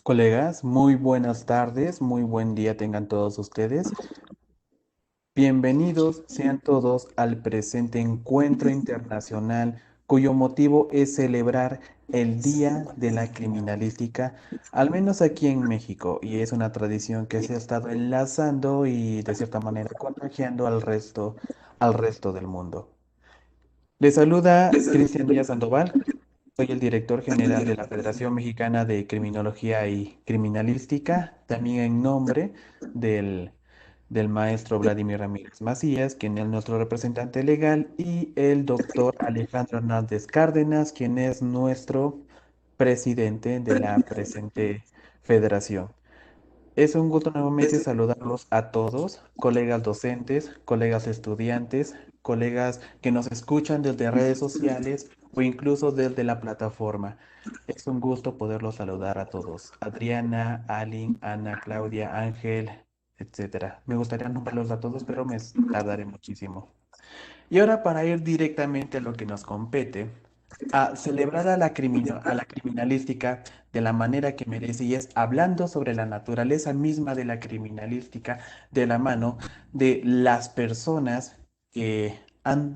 Colegas, muy buenas tardes, muy buen día tengan todos ustedes. Bienvenidos sean todos al presente encuentro internacional cuyo motivo es celebrar el Día de la Criminalística, al menos aquí en México, y es una tradición que se ha estado enlazando y de cierta manera contagiando al resto del mundo. Les saluda Cristian Díaz Sandoval. Soy el director general de la Federación Mexicana de Criminología y Criminalística, también en nombre del, del maestro Vladimir Ramírez Macías, quien es nuestro representante legal, y el doctor Alejandro Hernández Cárdenas, quien es nuestro presidente de la presente federación. Es un gusto nuevamente saludarlos a todos, colegas docentes, colegas estudiantes, colegas que nos escuchan desde redes sociales o incluso desde la plataforma. Es un gusto poderlos saludar a todos. Adriana, Alin, Ana, Claudia, Ángel, etcétera. Me gustaría nombrarlos a todos, pero me tardaré muchísimo. Y ahora para ir directamente a lo que nos compete, a celebrar a la criminalística de la manera que merece y es hablando sobre la naturaleza misma de la criminalística de la mano de las personas que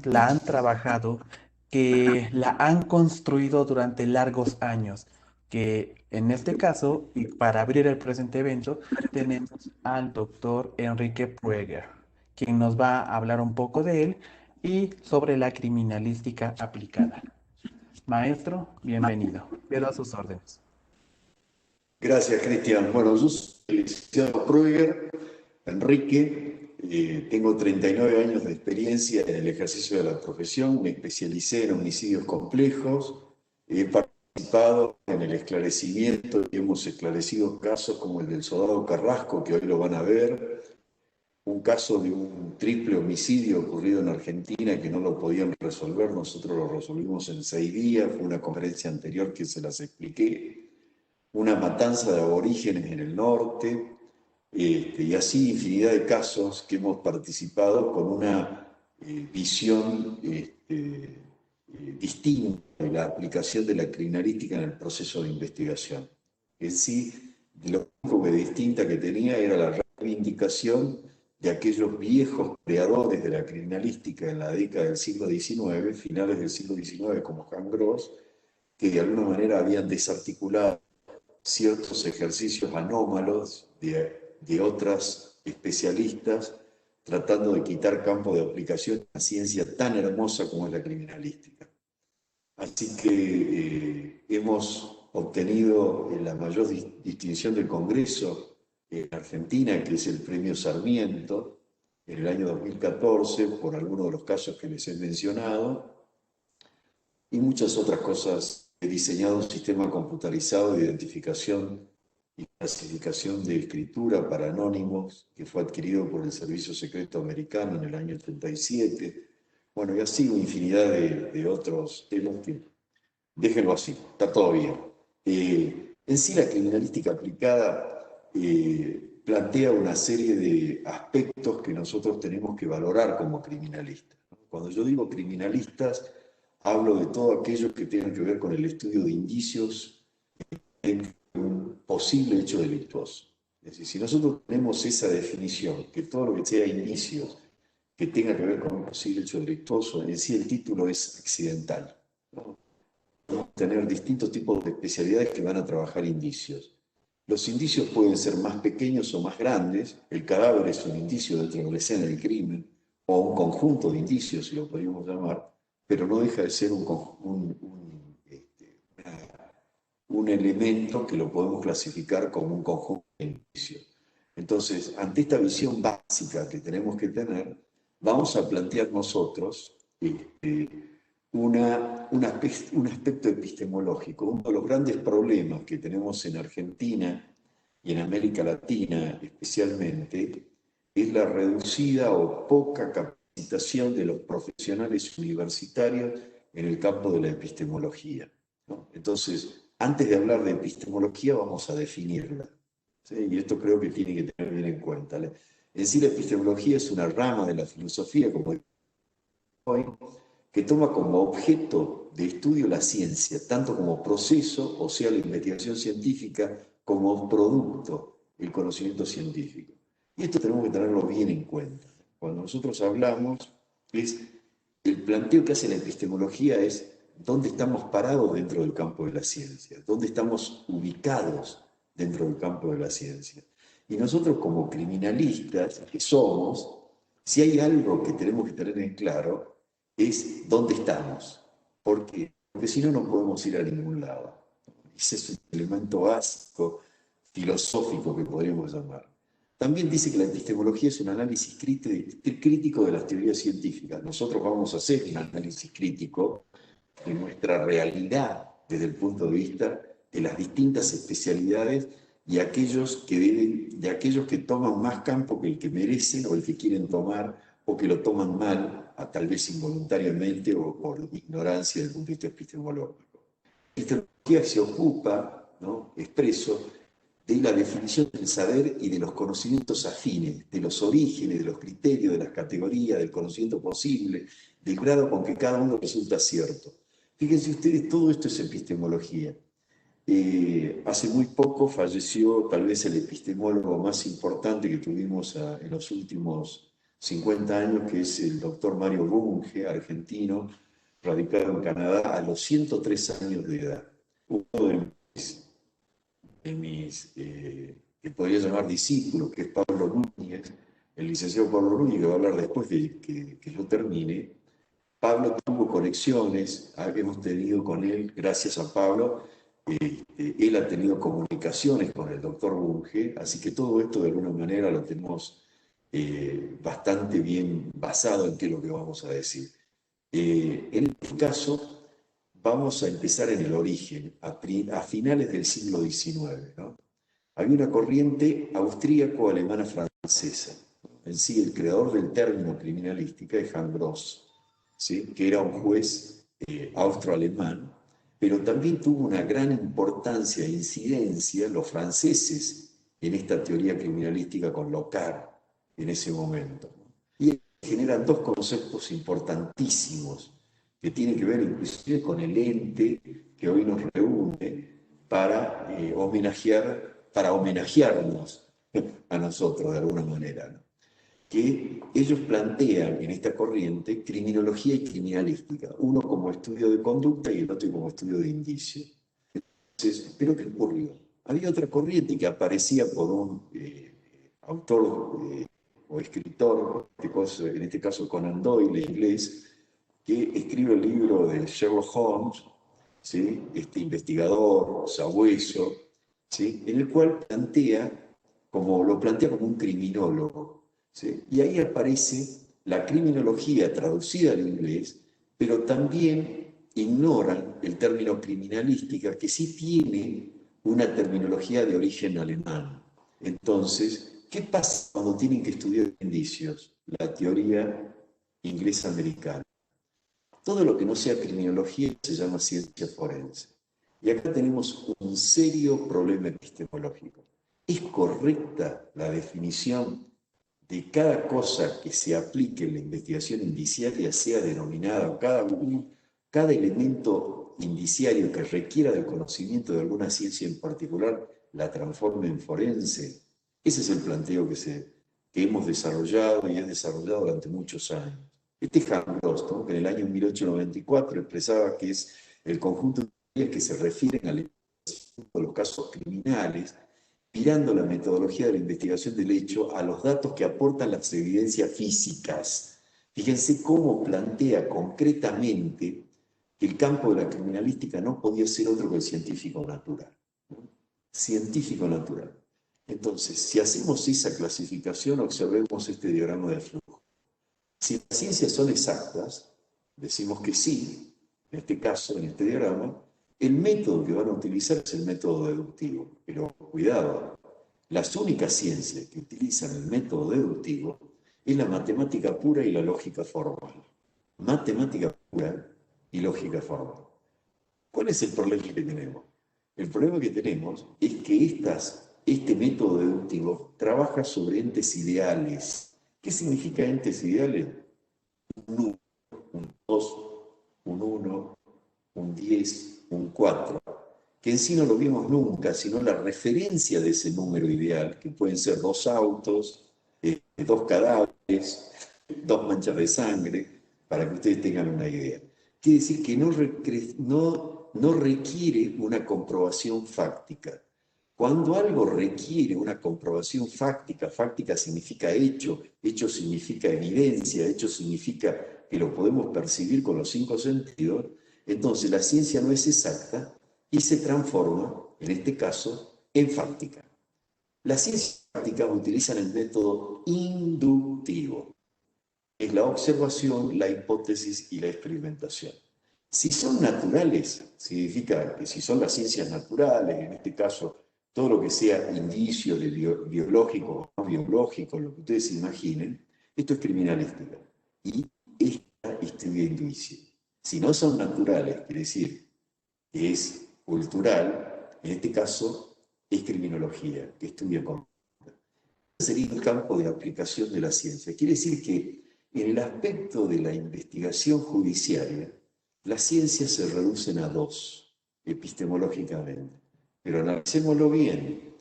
la han trabajado, que la han construido durante largos años, que en este caso, y para abrir el presente evento, tenemos al doctor Enrique Pueger, quien nos va a hablar un poco de él y sobre la criminalística aplicada. Maestro, bienvenido. Quedo a sus órdenes. Gracias, Cristian. Bueno, yo soy el licenciado Krueger, Enrique, tengo 39 años de experiencia en el ejercicio de la profesión, me especialicé en homicidios complejos, he participado en el esclarecimiento y hemos esclarecido casos como el del soldado Carrasco, que hoy lo van a ver, un caso de un triple homicidio ocurrido en Argentina que no lo podían resolver, nosotros lo resolvimos en 6 días, fue una conferencia anterior que se las expliqué, una matanza de aborígenes en el norte, y así infinidad de casos que hemos participado con una visión distinta de la aplicación de la criminalística en el proceso de investigación. En sí, lo único que distinta que tenía era la reivindicación de aquellos viejos creadores de la criminalística en la década del siglo XIX, finales del siglo XIX, como Hans Gross, que de alguna manera habían desarticulado ciertos ejercicios anómalos de otras especialistas tratando de quitar campo de aplicación a una ciencia tan hermosa como es la criminalística. Así que hemos obtenido la mayor distinción del Congreso en Argentina, que es el Premio Sarmiento, en el año 2014, por algunos de los casos que les he mencionado, y muchas otras cosas. He diseñado un sistema computarizado de identificación y clasificación de escritura para anónimos que fue adquirido por el Servicio Secreto Americano en el año 37. Bueno, y así una infinidad de otros temas que déjenlo así, está todo bien. En sí la criminalística aplicada plantea una serie de aspectos que nosotros tenemos que valorar como criminalistas. Cuando yo digo criminalistas, hablo de todo aquello que tenga que ver con el estudio de indicios de un posible hecho delictuoso. Es decir, si nosotros tenemos esa definición, que todo lo que sea indicios que tenga que ver con un posible hecho delictuoso, en sí el título es accidental, ¿no? Tener distintos tipos de especialidades que van a trabajar indicios. Los indicios pueden ser más pequeños o más grandes, el cadáver es un indicio dentro de la escena del crimen, o un conjunto de indicios, si lo podríamos llamar, pero no deja de ser un elemento que lo podemos clasificar como un conjunto de indicios. Entonces, ante esta visión básica que tenemos que tener, vamos a plantear nosotros un aspecto epistemológico. Uno de los grandes problemas que tenemos en Argentina y en América Latina especialmente es la reducida o poca capacitación de los profesionales universitarios en el campo de la epistemología, ¿no? Entonces, antes de hablar de epistemología, vamos a definirla, ¿sí? Y esto creo que tiene que tener bien en cuenta. En sí, la epistemología es una rama de la filosofía, como hoy, que toma como objeto de estudio la ciencia, tanto como proceso, o sea, la investigación científica como producto el conocimiento científico. Y esto tenemos que tenerlo bien en cuenta. Cuando nosotros hablamos, el planteo que hace la epistemología es dónde estamos parados dentro del campo de la ciencia, dónde estamos ubicados dentro del campo de la ciencia. Y nosotros como criminalistas que somos, si hay algo que tenemos que tener en claro, es dónde estamos. ¿Por qué? Porque si no, no podemos ir a ningún lado. Ese es un elemento básico, filosófico que podríamos llamar. También dice que la epistemología es un análisis crítico de las teorías científicas. Nosotros vamos a hacer un análisis crítico de nuestra realidad desde el punto de vista de las distintas especialidades y de aquellos que toman más campo que el que merecen o el que quieren tomar o que lo toman mal, tal vez involuntariamente o por ignorancia desde el punto de vista epistemológico. La epistemología se ocupa, ¿no?, expreso, de la definición del saber y de los conocimientos afines, de los orígenes, de los criterios, de las categorías, del conocimiento posible, del grado con que cada uno resulta cierto. Fíjense ustedes, todo esto es epistemología. Hace muy poco falleció tal vez el epistemólogo más importante que tuvimos en los últimos 50 años, que es el doctor Mario Bunge, argentino, radicado en Canadá, a los 103 años de edad. Uno que podría llamar discípulos, que es Pablo Núñez, el licenciado Pablo Núñez, que va a hablar después de que yo termine. Pablo tuvo conexiones, hemos tenido con él, gracias a Pablo, él ha tenido comunicaciones con el doctor Bunge, así que todo esto de alguna manera lo tenemos bastante bien basado en qué es lo que vamos a decir. En este caso, vamos a empezar en el origen, a finales del siglo XIX, ¿no? Había una corriente austríaco-alemana francesa. En sí, el creador del término criminalística es Hans Gross, ¿sí?, que era un juez austro-alemán, pero también tuvo una gran importancia e incidencia los franceses en esta teoría criminalística con Locard en ese momento. Y generan dos conceptos importantísimos que tienen que ver inclusive con el ente que hoy nos reúne para homenajearnos a nosotros de alguna manera, ¿no?, que ellos plantean en esta corriente criminología y criminalística, uno como estudio de conducta y el otro como estudio de indicio. Entonces, ¿pero qué ocurrió? Había otra corriente que aparecía por un autor o escritor, en este caso Conan Doyle, inglés, que escribe el libro de Sherlock Holmes, ¿sí?, este investigador, sabueso, ¿sí?, en el cual lo plantea como un criminólogo, ¿sí? Y ahí aparece la criminología traducida al inglés, pero también ignoran el término criminalística, que sí tiene una terminología de origen alemán. Entonces, ¿qué pasa cuando tienen que estudiar indicios? La teoría inglesa-americana. Todo lo que no sea criminología se llama ciencia forense. Y acá tenemos un serio problema epistemológico. ¿Es correcta la definición de cada cosa que se aplique en la investigación indiciaria, sea denominada, cada elemento indiciario que requiera del conocimiento de alguna ciencia en particular, la transforme en forense? Ese es el planteo que hemos desarrollado y he desarrollado durante muchos años. Este Hans Gross, ¿no?, que en el año 1894 expresaba que es el conjunto de teorías que se refieren a los casos criminales, mirando la metodología de la investigación del hecho a los datos que aportan las evidencias físicas. Fíjense cómo plantea concretamente que el campo de la criminalística no podía ser otro que el científico natural. Científico natural. Entonces, si hacemos esa clasificación, observemos este diagrama de flujo. Si las ciencias son exactas, decimos que sí, en este caso, en este diagrama, el método que van a utilizar es el método deductivo. Pero cuidado, las únicas ciencias que utilizan el método deductivo es la matemática pura y la lógica formal. Matemática pura y lógica formal. ¿Cuál es el problema que tenemos? El problema que tenemos es que este método deductivo trabaja sobre entes ideales. ¿Qué significa entes ideales? Un número, un 2, un 1, un 10, un 4. que en sí no lo vimos nunca, sino la referencia de ese número ideal, que pueden ser 2 autos, 2 cadáveres, 2 manchas de sangre, para que ustedes tengan una idea. Quiere decir que no requiere una comprobación fáctica. Cuando algo requiere una comprobación fáctica, fáctica significa hecho, hecho significa evidencia, hecho significa que lo podemos percibir con los 5 sentidos, entonces la ciencia no es exacta y se transforma, en este caso, en fáctica. Las ciencias fácticas utilizan el método inductivo. Es la observación, la hipótesis y la experimentación. Si son naturales, significa que si son las ciencias naturales, en este caso, todo lo que sea indicio de biológico o no biológico, lo que ustedes imaginen, esto es criminalística. Y esta estudia intuición. Si no son naturales, quiere decir que es cultural, en este caso es criminología, que estudia con sería el campo de aplicación de la ciencia. Quiere decir que en el aspecto de la investigación judiciaria, las ciencias se reducen a dos, epistemológicamente. Pero analicémoslo bien.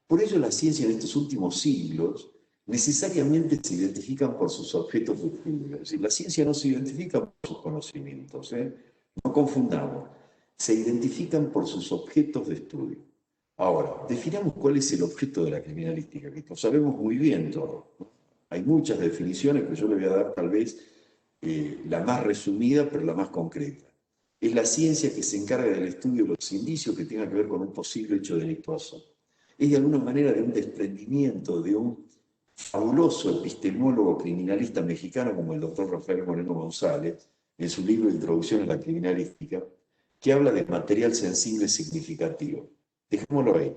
Por ello, la ciencia en estos últimos siglos necesariamente se identifican por sus objetos de estudio. Es decir, la ciencia no se identifica por sus conocimientos, no confundamos. Se identifican por sus objetos de estudio. Ahora, definamos cuál es el objeto de la criminalística, que lo sabemos muy bien todo. Hay muchas definiciones, pero yo le voy a dar tal vez la más resumida, pero la más concreta. Es la ciencia que se encarga del estudio de los indicios que tengan que ver con un posible hecho delictuoso. Es de alguna manera de un desprendimiento de un fabuloso epistemólogo criminalista mexicano como el doctor Rafael Moreno González, en su libro Introducción a la Criminalística, que habla de material sensible significativo. Dejémoslo ahí.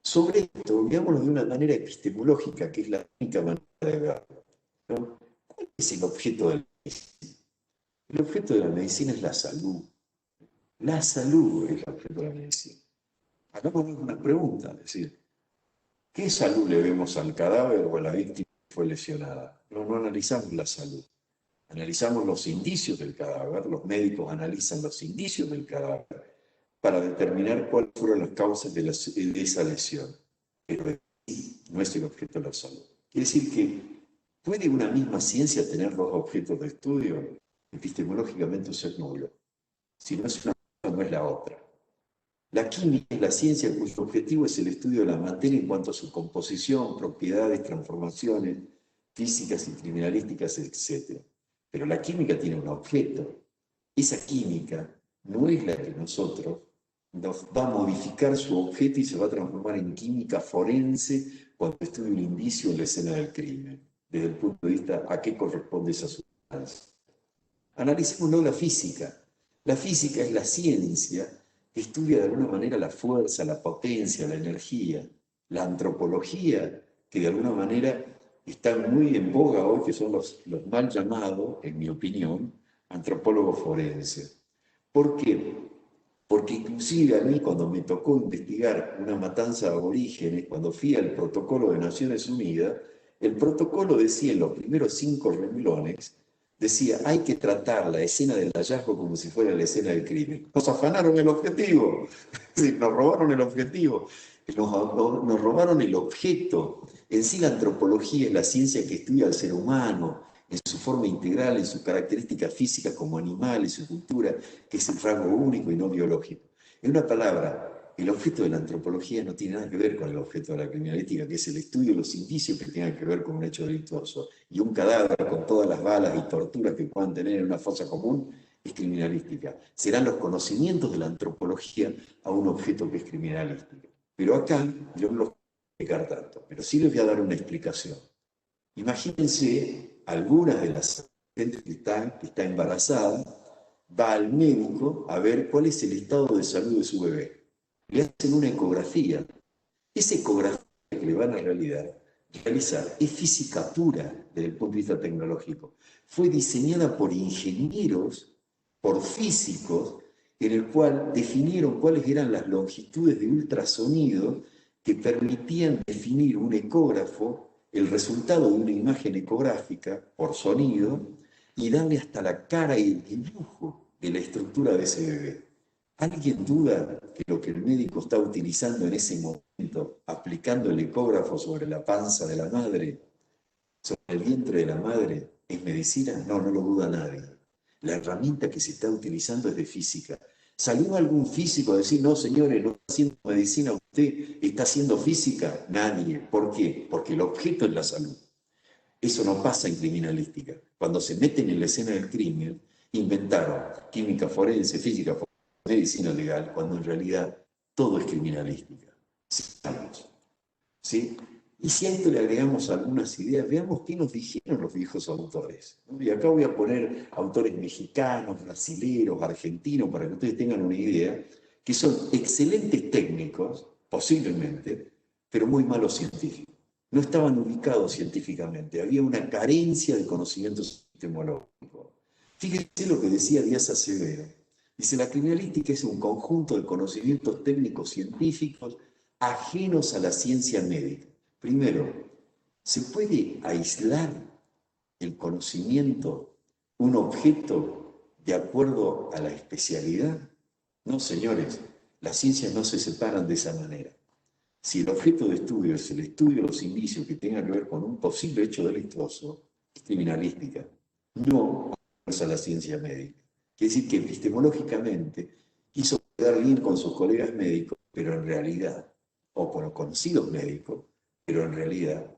Sobre esto, veámoslo de una manera epistemológica, que es la única manera de verlo, ¿no? ¿Cuál es el objeto de la medicina? El objeto de la medicina es la salud. La salud es el objeto de la medicina. Hagamos una pregunta, es decir, ¿qué salud le vemos al cadáver o a la víctima que fue lesionada? No analizamos la salud. Analizamos los indicios del cadáver, los médicos analizan los indicios del cadáver para determinar cuáles fueron las causas de esa lesión. Pero no es el objeto de la salud. Quiere decir que ¿puede una misma ciencia tener dos objetos de estudio? Epistemológicamente eso es nulo. Si no es una cosa, no es la otra. La química es la ciencia cuyo objetivo es el estudio de la materia en cuanto a su composición, propiedades, transformaciones físicas y criminalísticas, etc. Pero la química tiene un objeto. Esa química no es la que nosotros nos va a modificar su objeto y se va a transformar en química forense cuando estudie un indicio en la escena del crimen, desde el punto de vista a qué corresponde esa sustancia. Analicémoslo la física. La física es la ciencia que estudia de alguna manera la fuerza, la potencia, la energía. La antropología, que de alguna manera está muy en boga hoy, que son los mal llamados, en mi opinión, antropólogos forenses. ¿Por qué? Porque inclusive a mí cuando me tocó investigar una matanza de aborígenes, cuando fui al protocolo de Naciones Unidas, el protocolo decía en los primeros 5 renglones, decía, hay que tratar la escena del hallazgo como si fuera la escena del crimen. Nos afanaron el objetivo, nos robaron el objetivo, nos robaron el objeto. En sí la antropología es la ciencia que estudia al ser humano, en su forma integral, en sus características físicas como animal, en su cultura, que es el rango único y no biológico. En una palabra, el objeto de la antropología no tiene nada que ver con el objeto de la criminalística, que es el estudio de los indicios que tengan que ver con un hecho delictuoso. Y un cadáver con todas las balas y torturas que puedan tener en una fosa común es criminalística. Serán los conocimientos de la antropología a un objeto que es criminalística. Pero acá yo no los voy a explicar tanto, pero sí les voy a dar una explicación. Imagínense algunas de las gente que está embarazada, va al médico a ver cuál es el estado de salud de su bebé. Le hacen una ecografía. Esa ecografía que le van a realizar es física pura desde el punto de vista tecnológico. Fue diseñada por ingenieros, por físicos, en el cual definieron cuáles eran las longitudes de ultrasonido que permitían definir un ecógrafo, el resultado de una imagen ecográfica por sonido, y darle hasta la cara y el dibujo de la estructura de ese bebé. ¿Alguien duda que lo que el médico está utilizando en ese momento, aplicando el ecógrafo sobre la panza de la madre, sobre el vientre de la madre, es medicina? No, no lo duda nadie. La herramienta que se está utilizando es de física. ¿Salió algún físico a decir, no, señores, no está haciendo medicina, usted está haciendo física? Nadie. ¿Por qué? Porque el objeto es la salud. Eso no pasa en criminalística. Cuando se meten en la escena del crimen, inventaron química forense, física forense, medicina legal, cuando en realidad todo es criminalística. ¿Sí? Y si a esto le agregamos algunas ideas, veamos qué nos dijeron los viejos autores, ¿no? Y acá voy a poner autores mexicanos, brasileros, argentinos, para que ustedes tengan una idea, que son excelentes técnicos, posiblemente, pero muy malos científicos. No estaban ubicados científicamente, había una carencia de conocimiento epistemológico. Fíjense lo que decía Díaz Acevedo. Dice, la criminalística es un conjunto de conocimientos técnicos científicos ajenos a la ciencia médica. Primero, ¿se puede aislar el conocimiento, un objeto, de acuerdo a la especialidad? No, señores, las ciencias no se separan de esa manera. Si el objeto de estudio es el estudio de los indicios que tengan que ver con un posible hecho delictuoso, es criminalística, no a la ciencia médica. Quiere decir que epistemológicamente quiso quedar bien con sus colegas médicos, pero en realidad, o con los conocidos médicos, pero en realidad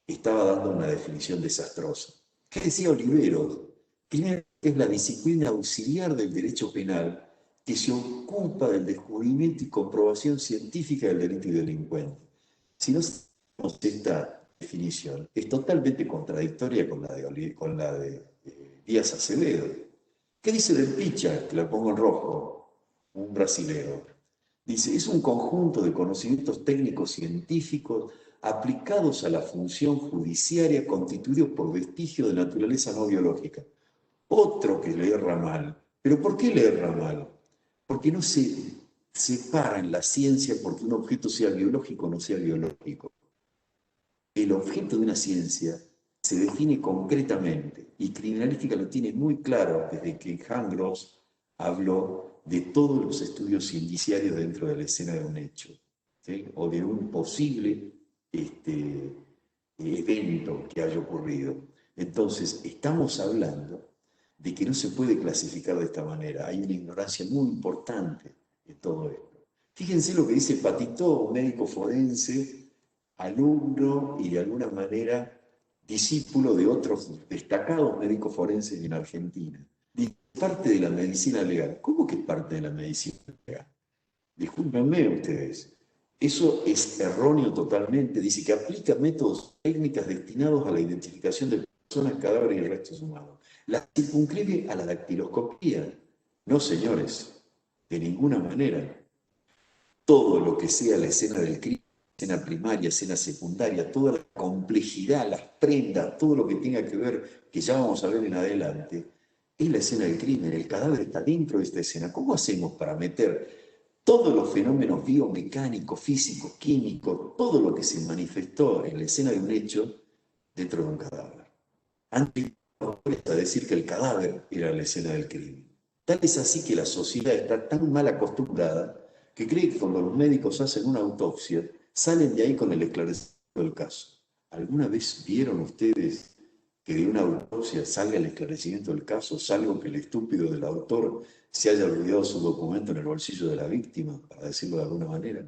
estaba dando una definición desastrosa. ¿Qué decía Oliveros? Que es la disciplina auxiliar del derecho penal que se ocupa del descubrimiento y comprobación científica del delito y delincuente. Si no tenemos esta definición, es totalmente contradictoria con la de Díaz Acevedo. ¿Qué dice del Picha? Que la pongo en rojo, un brasilero. Dice, es un conjunto de conocimientos técnicos científicos aplicados a la función judiciaria constituidos por vestigios de naturaleza no biológica. Otro que le erra mal. ¿Pero por qué le erra mal? Porque no se separa en la ciencia porque un objeto sea biológico o no sea biológico. El objeto de una ciencia se define concretamente y criminalística lo tiene muy claro desde que Hangros habló de todos los estudios indiciarios dentro de la escena de un hecho, ¿sí? O de un posible evento que haya ocurrido. Entonces, estamos hablando de que no se puede clasificar de esta manera. Hay una ignorancia muy importante en todo esto. Fíjense lo que dice Patitó, un médico forense, alumno y de alguna manera discípulo de otros destacados médicos forenses en Argentina. Dice, parte de la medicina legal. ¿Cómo que parte de la medicina legal? Discúlpenme ustedes. Eso es erróneo totalmente. Dice que aplica métodos técnicas destinados a la identificación de personas, cadáveres y restos humanos. La circunscribe a la dactiloscopía. No, señores, de ninguna manera. Todo lo que sea la escena del crimen, escena primaria, escena secundaria, toda la complejidad, las prendas, todo lo que tenga que ver, que ya vamos a ver en adelante, es la escena del crimen. El cadáver está dentro de esta escena. ¿Cómo hacemos para meter todos los fenómenos biomecánicos, físicos, químicos, todo lo que se manifestó en la escena de un hecho dentro de un cadáver? Antes a decir que el cadáver era la escena del crimen. Tal es así que la sociedad está tan mal acostumbrada que cree que cuando los médicos hacen una autopsia, salen de ahí con el esclarecimiento del caso. ¿Alguna vez vieron ustedes que de una autopsia salga el esclarecimiento del caso, salvo que el estúpido del autor se haya olvidado su documento en el bolsillo de la víctima, para decirlo de alguna manera?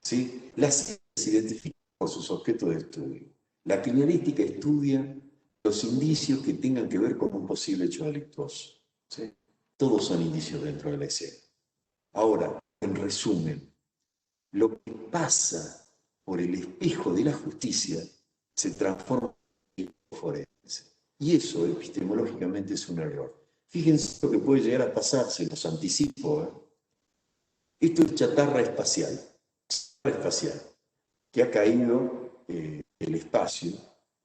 ¿Sí? La ciencia se identifica por sus objetos de estudio. La criminalística estudia los indicios que tengan que ver con un posible hecho delictuoso. ¿Sí? Todos son indicios dentro de la escena. Ahora, en resumen, lo que pasa por el espejo de la justicia se transforma en forense. Y eso epistemológicamente es un error. Fíjense lo que puede llegar a pasar, se los anticipo. Esto es chatarra espacial, que ha caído el espacio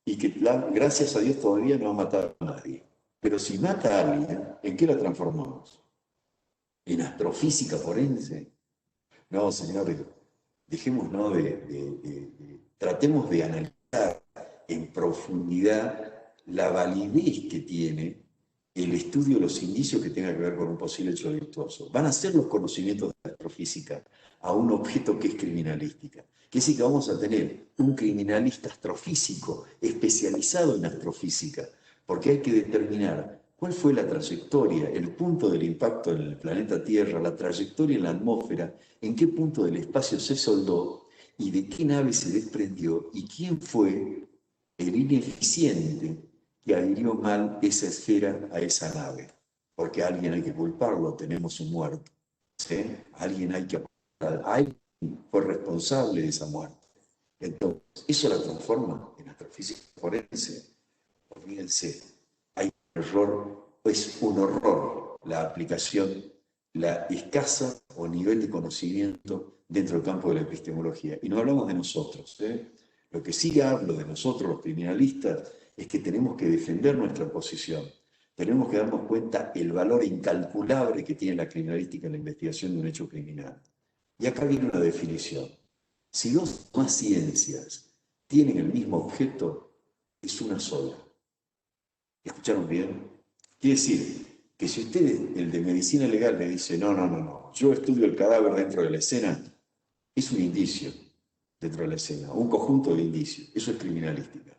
y que gracias a Dios todavía no ha matado a nadie. Pero si mata a alguien, ¿en qué la transformamos? ¿En astrofísica forense? No, señores, dejemos, ¿no? Tratemos de analizar en profundidad la validez que tiene el estudio de los indicios que tenga que ver con un posible hecho delictuoso. Van a ser los conocimientos de astrofísica a un objeto que es criminalística. Quiere decir que vamos a tener un criminalista astrofísico especializado en astrofísica, porque hay que determinar cuál fue la trayectoria, el punto del impacto en el planeta Tierra, la trayectoria en la atmósfera, en qué punto del espacio se soldó y de qué nave se desprendió y quién fue el ineficiente que adhirió mal esa esfera a esa nave. Porque a alguien hay que culparlo, tenemos un muerto. ¿Sí? Alguien hay que apuntar, alguien fue responsable de esa muerte. Entonces, eso la transforma en astrofísica forense. Olvídense, hay un error, es un horror la aplicación, la escasa o nivel de conocimiento dentro del campo de la epistemología. Y no hablamos de nosotros. Lo que sí hablo de nosotros, los criminalistas, es que tenemos que defender nuestra posición. Tenemos que darnos cuenta el valor incalculable que tiene la criminalística en la investigación de un hecho criminal. Y acá viene una definición. Si dos o más ciencias tienen el mismo objeto, es una sola. ¿Escucharon bien? Quiere decir que si usted, el de medicina legal, le dice, no, no, no, no, yo estudio el cadáver dentro de la escena, es un indicio dentro de la escena, un conjunto de indicios, eso es criminalística.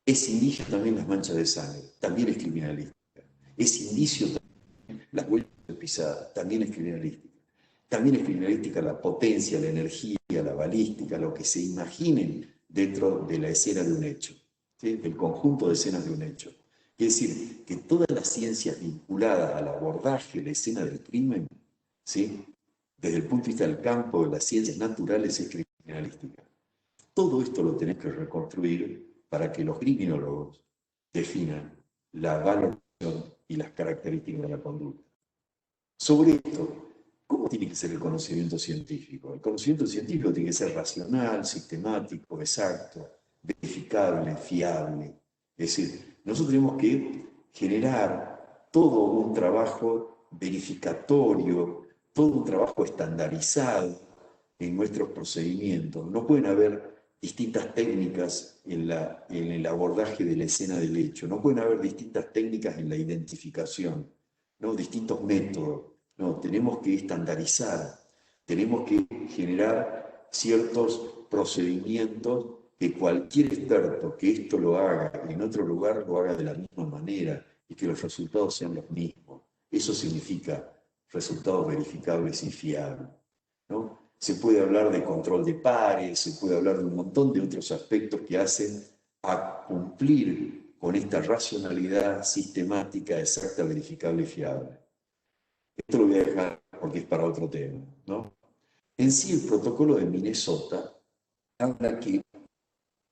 Es indicio también las manchas de sangre, también es criminalística. Es indicio también las huellas pisadas, también es criminalística. También es criminalística la potencia, la energía, la balística, lo que se imaginen dentro de la escena de un hecho, ¿sí? El conjunto de escenas de un hecho. Es decir, que todas las ciencias vinculadas al abordaje de la escena del crimen, ¿sí? Desde el punto de vista del campo de las ciencias naturales, es criminalística. Todo esto lo tenés que reconstruir para que los criminólogos definan la valoración y las características de la conducta. Sobre esto, ¿cómo tiene que ser el conocimiento científico? El conocimiento científico tiene que ser racional, sistemático, exacto, verificable, fiable. Es decir, nosotros tenemos que generar todo un trabajo verificatorio, todo un trabajo estandarizado en nuestros procedimientos. No pueden haber distintas técnicas en el abordaje de la escena del hecho, no pueden haber distintas técnicas en la identificación, ¿no? Distintos métodos. No, tenemos que estandarizar, tenemos que generar ciertos procedimientos que cualquier experto que esto lo haga en otro lugar lo haga de la misma manera y que los resultados sean los mismos. Eso significa resultados verificables y fiables, ¿no? Se puede hablar de control de pares, se puede hablar de un montón de otros aspectos que hacen a cumplir con esta racionalidad sistemática, exacta, verificable y fiable. Esto lo voy a dejar porque es para otro tema, ¿no? En sí, el protocolo de Minnesota habla que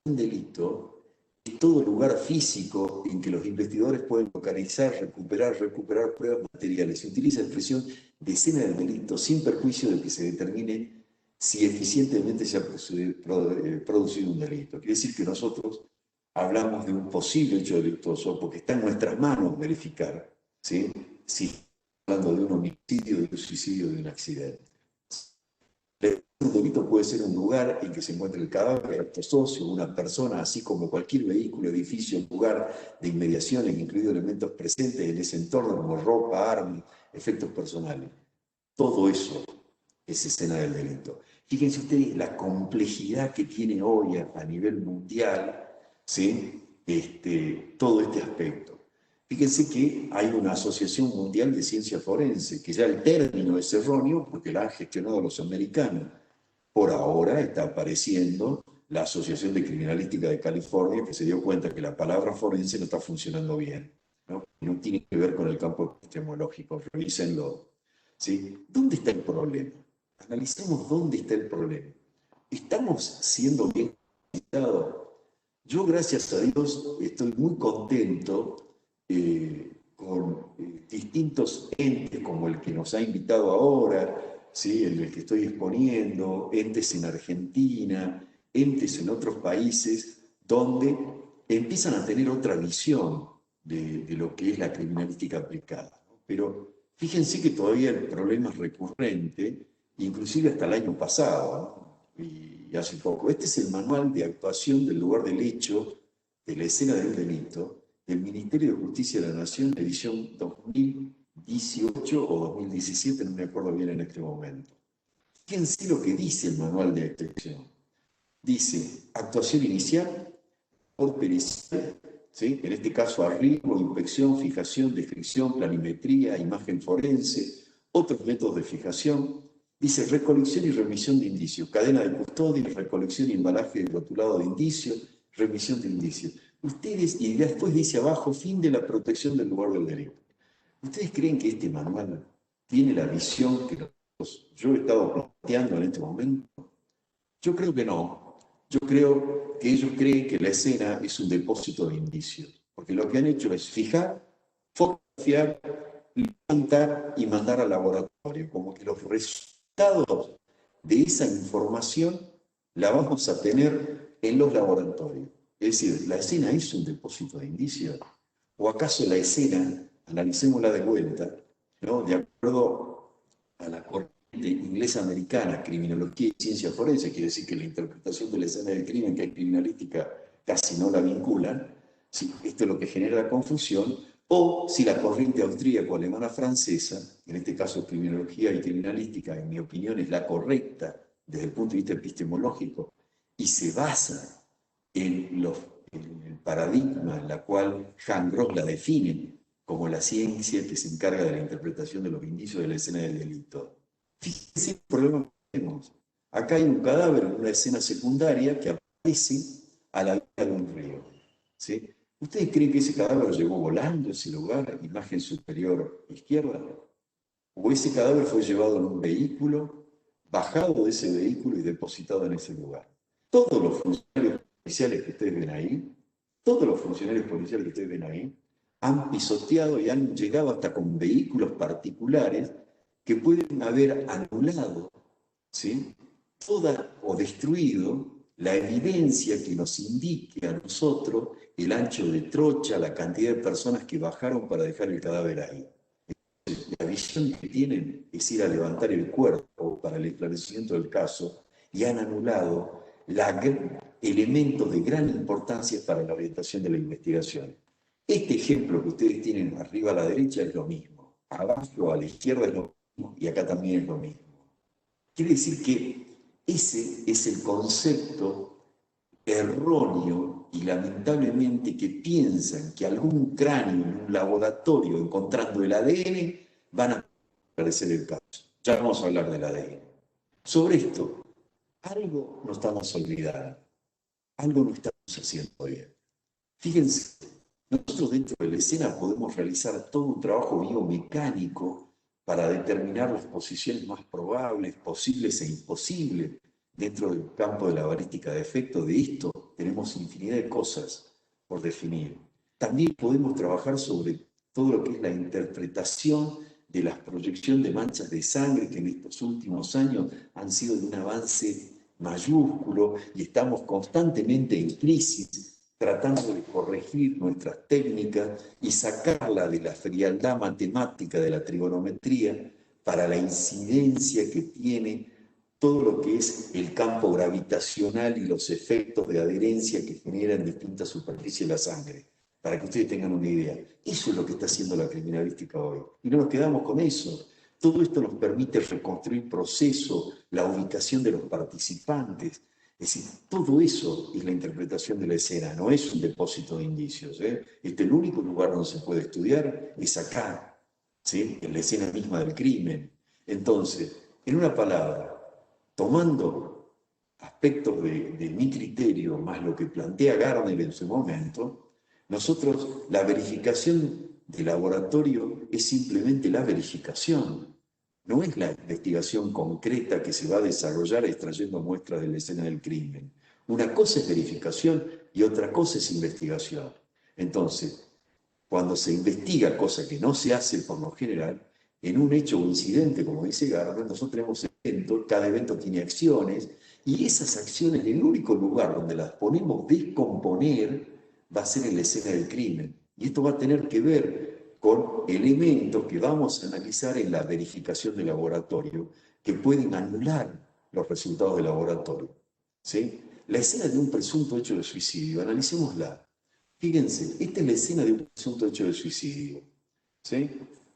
un delito es todo lugar físico en que los investigadores pueden localizar, recuperar pruebas materiales. Se utiliza la expresión de escena del delito sin perjuicio de que se determine si eficientemente se ha producido un delito. Quiere decir que nosotros hablamos de un posible hecho delictuoso porque está en nuestras manos verificar, ¿sí? Si estamos hablando de un homicidio, de un suicidio, de un accidente. Un delito puede ser un lugar en que se encuentre el cadáver, restos óseos, una persona, así como cualquier vehículo, edificio, lugar de inmediaciones, incluidos elementos presentes en ese entorno, como ropa, armas, efectos personales. Todo eso es escena del delito. Fíjense ustedes la complejidad que tiene hoy a nivel mundial, ¿sí? Todo este aspecto. Fíjense que hay una Asociación Mundial de Ciencia Forense, que ya el término es erróneo porque la han gestionado los americanos. Por ahora está apareciendo la Asociación de Criminalística de California, que se dio cuenta que la palabra forense no está funcionando bien, ¿no? No tiene que ver con el campo epistemológico, revísenlo, ¿sí? ¿Dónde está el problema? Analicemos dónde está el problema. ¿Estamos siendo bien capacitados? Yo, gracias a Dios, estoy muy contento con distintos entes como el que nos ha invitado ahora, ¿sí? El que estoy exponiendo, entes en Argentina, entes en otros países, donde empiezan a tener otra visión de lo que es la criminalística aplicada, ¿no? Pero fíjense que todavía el problema es recurrente, inclusive hasta el año pasado, ¿no? Y hace poco. Este es el manual de actuación del lugar del hecho, de la escena del delito, del Ministerio de Justicia de la Nación, edición 2018 o 2017, no me acuerdo bien en este momento. Fíjense lo que dice el manual de inspección. Dice, actuación inicial, por pericial, ¿sí? En este caso arribo, inspección, fijación, descripción, planimetría, imagen forense, otros métodos de fijación. Dice recolección y remisión de indicios, cadena de custodia, recolección y embalaje de rotulado de indicios, remisión de indicios. Ustedes, y después dice abajo, fin de la protección del lugar del delito. ¿Ustedes creen que este manual tiene la visión que yo he estado planteando en este momento? Yo creo que no. Yo creo que ellos creen que la escena es un depósito de indicios, porque lo que han hecho es fijar, fotografiar, levantar y mandar al laboratorio, como que los resultados de esa información la vamos a tener en los laboratorios. Es decir, ¿la escena es un depósito de indicios? ¿O acaso la escena, analicémosla de vuelta, ¿no? De acuerdo a la corriente inglesa americana, criminología y ciencia forense, quiere decir que la interpretación de la escena del crimen, que hay criminalística, casi no la vinculan, si esto es lo que genera la confusión, o si la corriente austríaco-alemana francesa, en este caso criminología y criminalística, en mi opinión es la correcta desde el punto de vista epistemológico, y se basa en, en el paradigma en la cual Han Gross la define como la ciencia que se encarga de la interpretación de los indicios de la escena del delito. Fíjense el problema que tenemos. Acá hay un cadáver en una escena secundaria que aparece a la vista de un río. ¿Sí? ¿Ustedes creen que ese cadáver llegó volando a ese lugar, imagen superior izquierda? ¿O ese cadáver fue llevado en un vehículo, bajado de ese vehículo y depositado en ese lugar? Todos los funcionarios policiales que ustedes ven ahí, todos los funcionarios policiales que ustedes ven ahí, han pisoteado y han llegado hasta con vehículos particulares que pueden haber anulado, ¿sí? Toda o destruido la evidencia que nos indique a nosotros el ancho de trocha, la cantidad de personas que bajaron para dejar el cadáver ahí. La visión que tienen es ir a levantar el cuerpo para el esclarecimiento del caso y han anulado elementos de gran importancia para la orientación de la investigación. Este ejemplo que ustedes tienen arriba a la derecha es lo mismo, abajo a la izquierda es lo mismo y acá también es lo mismo. Quiere decir que ese es el concepto erróneo y lamentablemente que piensan que algún cráneo en un laboratorio encontrando el ADN van a aparecer el caso. Ya vamos a hablar del ADN. Sobre esto, algo no estamos olvidando, algo no estamos haciendo bien. Fíjense, nosotros dentro de la escena podemos realizar todo un trabajo biomecánico para determinar las posiciones más probables, posibles e imposibles dentro del campo de la balística de efecto. De esto tenemos infinidad de cosas por definir. También podemos trabajar sobre todo lo que es la interpretación de la proyección de manchas de sangre que en estos últimos años han sido de un avance mayúsculo y estamos constantemente en crisis tratando de corregir nuestras técnicas y sacarla de la frialdad matemática de la trigonometría para la incidencia que tiene todo lo que es el campo gravitacional y los efectos de adherencia que generan en distintas superficies de la sangre, para que ustedes tengan una idea. Eso es lo que está haciendo la criminalística hoy. Y no nos quedamos con eso. Todo esto nos permite reconstruir procesos, la ubicación de los participantes. Es decir, todo eso es la interpretación de la escena, no es un depósito de indicios. El único lugar donde se puede estudiar es acá, ¿sí? En la escena misma del crimen. Entonces, en una palabra, tomando aspectos de mi criterio, más lo que plantea Gardner en su momento, nosotros la verificación de laboratorio es simplemente la verificación, no es la investigación concreta que se va a desarrollar extrayendo muestras de la escena del crimen. Una cosa es verificación y otra cosa es investigación. Entonces, cuando se investiga, cosa que no se hace por lo general, en un hecho o incidente, como dice Gardner, nosotros tenemos eventos, cada evento tiene acciones, y esas acciones, el único lugar donde las podemos descomponer va a ser en la escena del crimen. Y esto va a tener que ver con elementos que vamos a analizar en la verificación de laboratorio, que pueden anular los resultados del laboratorio. ¿Sí? La escena de un presunto hecho de suicidio, analicémosla. Fíjense, esta es la escena de un presunto hecho de suicidio. ¿Sí?